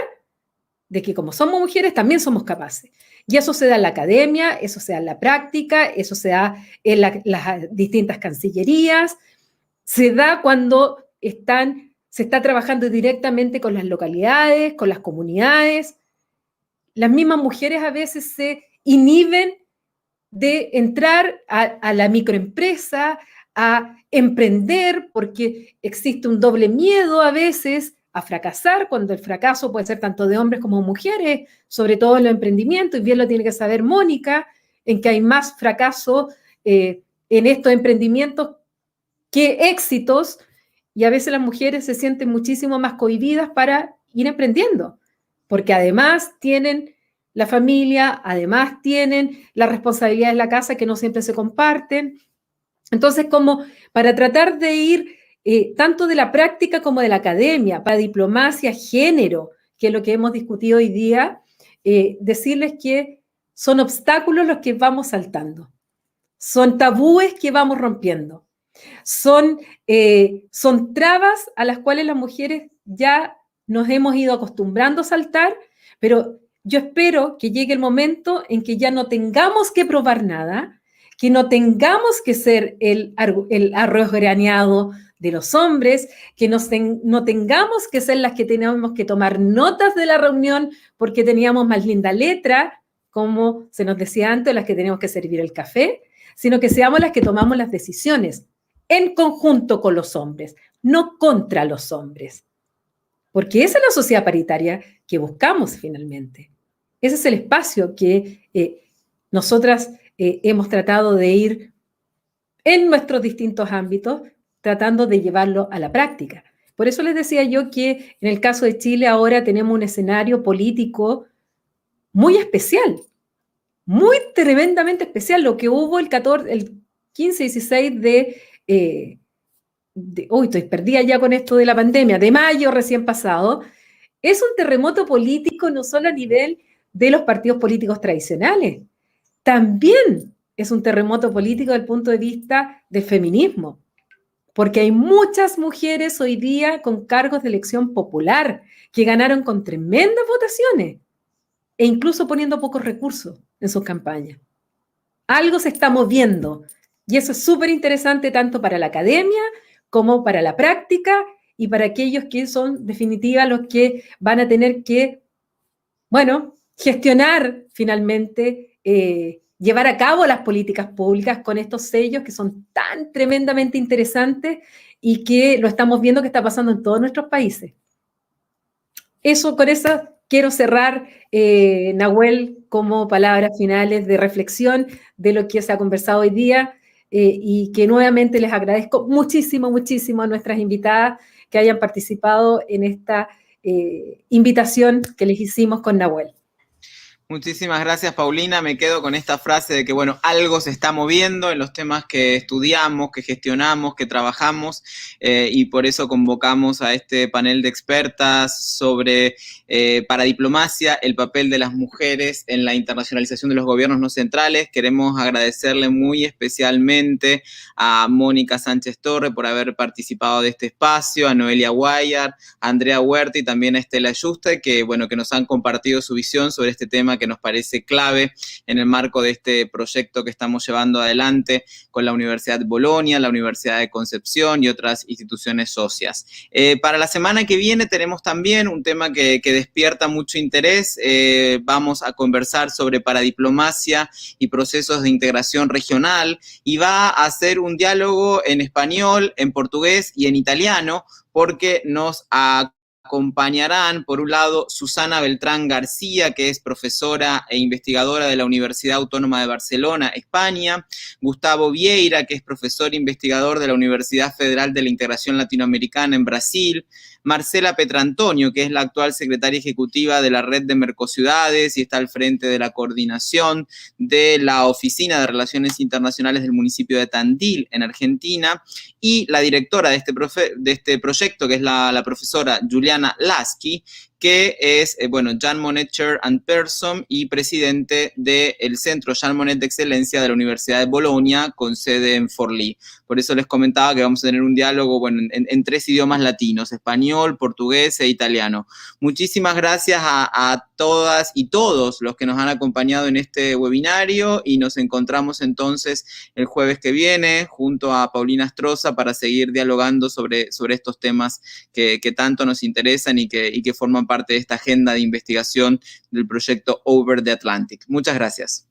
de que como somos mujeres también somos capaces. Y eso se da en la academia, eso se da en la práctica, eso se da en las distintas cancillerías, se da cuando se está trabajando directamente con las localidades, con las comunidades. Las mismas mujeres a veces se inhiben de entrar a la microempresa, a emprender, porque existe un doble miedo a veces a fracasar, cuando el fracaso puede ser tanto de hombres como mujeres, sobre todo en los emprendimientos, y bien lo tiene que saber Mónica, en que hay más fracaso en estos emprendimientos que éxitos, y a veces las mujeres se sienten muchísimo más cohibidas para ir emprendiendo, porque además tienen la familia, además tienen la responsabilidad de la casa que no siempre se comparten. Entonces, como para tratar de ir tanto de la práctica como de la academia, para diplomacia, género, que es lo que hemos discutido hoy día, decirles que son obstáculos los que vamos saltando, son tabúes que vamos rompiendo, son trabas a las cuales las mujeres ya nos hemos ido acostumbrando a saltar, pero yo espero que llegue el momento en que ya no tengamos que probar nada, que no tengamos que ser el arroz graneado de los hombres, que no tengamos que ser las que tenemos que tomar notas de la reunión porque teníamos más linda letra, como se nos decía antes, las que teníamos que servir el café, sino que seamos las que tomamos las decisiones en conjunto con los hombres, no contra los hombres. Porque esa es la sociedad paritaria que buscamos finalmente. Ese es el espacio que nosotras hemos tratado de ir en nuestros distintos ámbitos, tratando de llevarlo a la práctica. Por eso les decía yo que en el caso de Chile ahora tenemos un escenario político muy especial, muy tremendamente especial. Lo que hubo el 15-16 estoy perdida ya con esto de la pandemia, de mayo recién pasado, es un terremoto político no solo a nivel de los partidos políticos tradicionales, también es un terremoto político desde el punto de vista del feminismo, porque hay muchas mujeres hoy día con cargos de elección popular que ganaron con tremendas votaciones e incluso poniendo pocos recursos en sus campañas. Algo se está moviendo y eso es súper interesante tanto para la academia como para la práctica y para aquellos que son, definitiva, los que van a tener que, gestionar finalmente, llevar a cabo las políticas públicas con estos sellos que son tan tremendamente interesantes y que lo estamos viendo que está pasando en todos nuestros países. Con eso quiero cerrar, Nahuel, como palabras finales de reflexión de lo que se ha conversado hoy día y que nuevamente les agradezco muchísimo, muchísimo a nuestras invitadas que hayan participado en esta invitación que les hicimos con Nahuel. Muchísimas gracias, Paulina. Me quedo con esta frase de que, algo se está moviendo en los temas que estudiamos, que gestionamos, que trabajamos, y por eso convocamos a este panel de expertas sobre paradiplomacia, el papel de las mujeres en la internacionalización de los gobiernos no centrales. Queremos agradecerle muy especialmente a Mónica Sánchez Torre por haber participado de este espacio, a Noelia Guayar, a Andrea Huerta y también a Estela Yuste, que nos han compartido su visión sobre este tema que que nos parece clave en el marco de este proyecto que estamos llevando adelante con la Universidad de Bolonia, la Universidad de Concepción y otras instituciones socias. Para la semana que viene tenemos también un tema que despierta mucho interés. Vamos a conversar sobre paradiplomacia y procesos de integración regional, y va a ser un diálogo en español, en portugués y en italiano, porque nos acompañarán, por un lado, Susana Beltrán García, que es profesora e investigadora de la Universidad Autónoma de Barcelona, España; Gustavo Vieira, que es profesor e investigador de la Universidad Federal de la Integración Latinoamericana en Brasil; Marcela Petrantonio, que es la actual secretaria ejecutiva de la Red de Mercociudades y está al frente de la coordinación de la Oficina de Relaciones Internacionales del municipio de Tandil, en Argentina; y la directora de este proyecto, que es la profesora Juliana Lasky, que es, Jean Monnet Chair and Person y presidente del Centro Jean Monnet de Excelencia de la Universidad de Bolonia, con sede en Forlì. Por eso les comentaba que vamos a tener un diálogo en 3 idiomas latinos: español, portugués e italiano. Muchísimas gracias a todas y todos los que nos han acompañado en este webinario, y nos encontramos entonces el jueves que viene junto a Paulina Astroza para seguir dialogando sobre estos temas que tanto nos interesan y que forman parte de esta agenda de investigación del proyecto Over the Atlantic. Muchas gracias.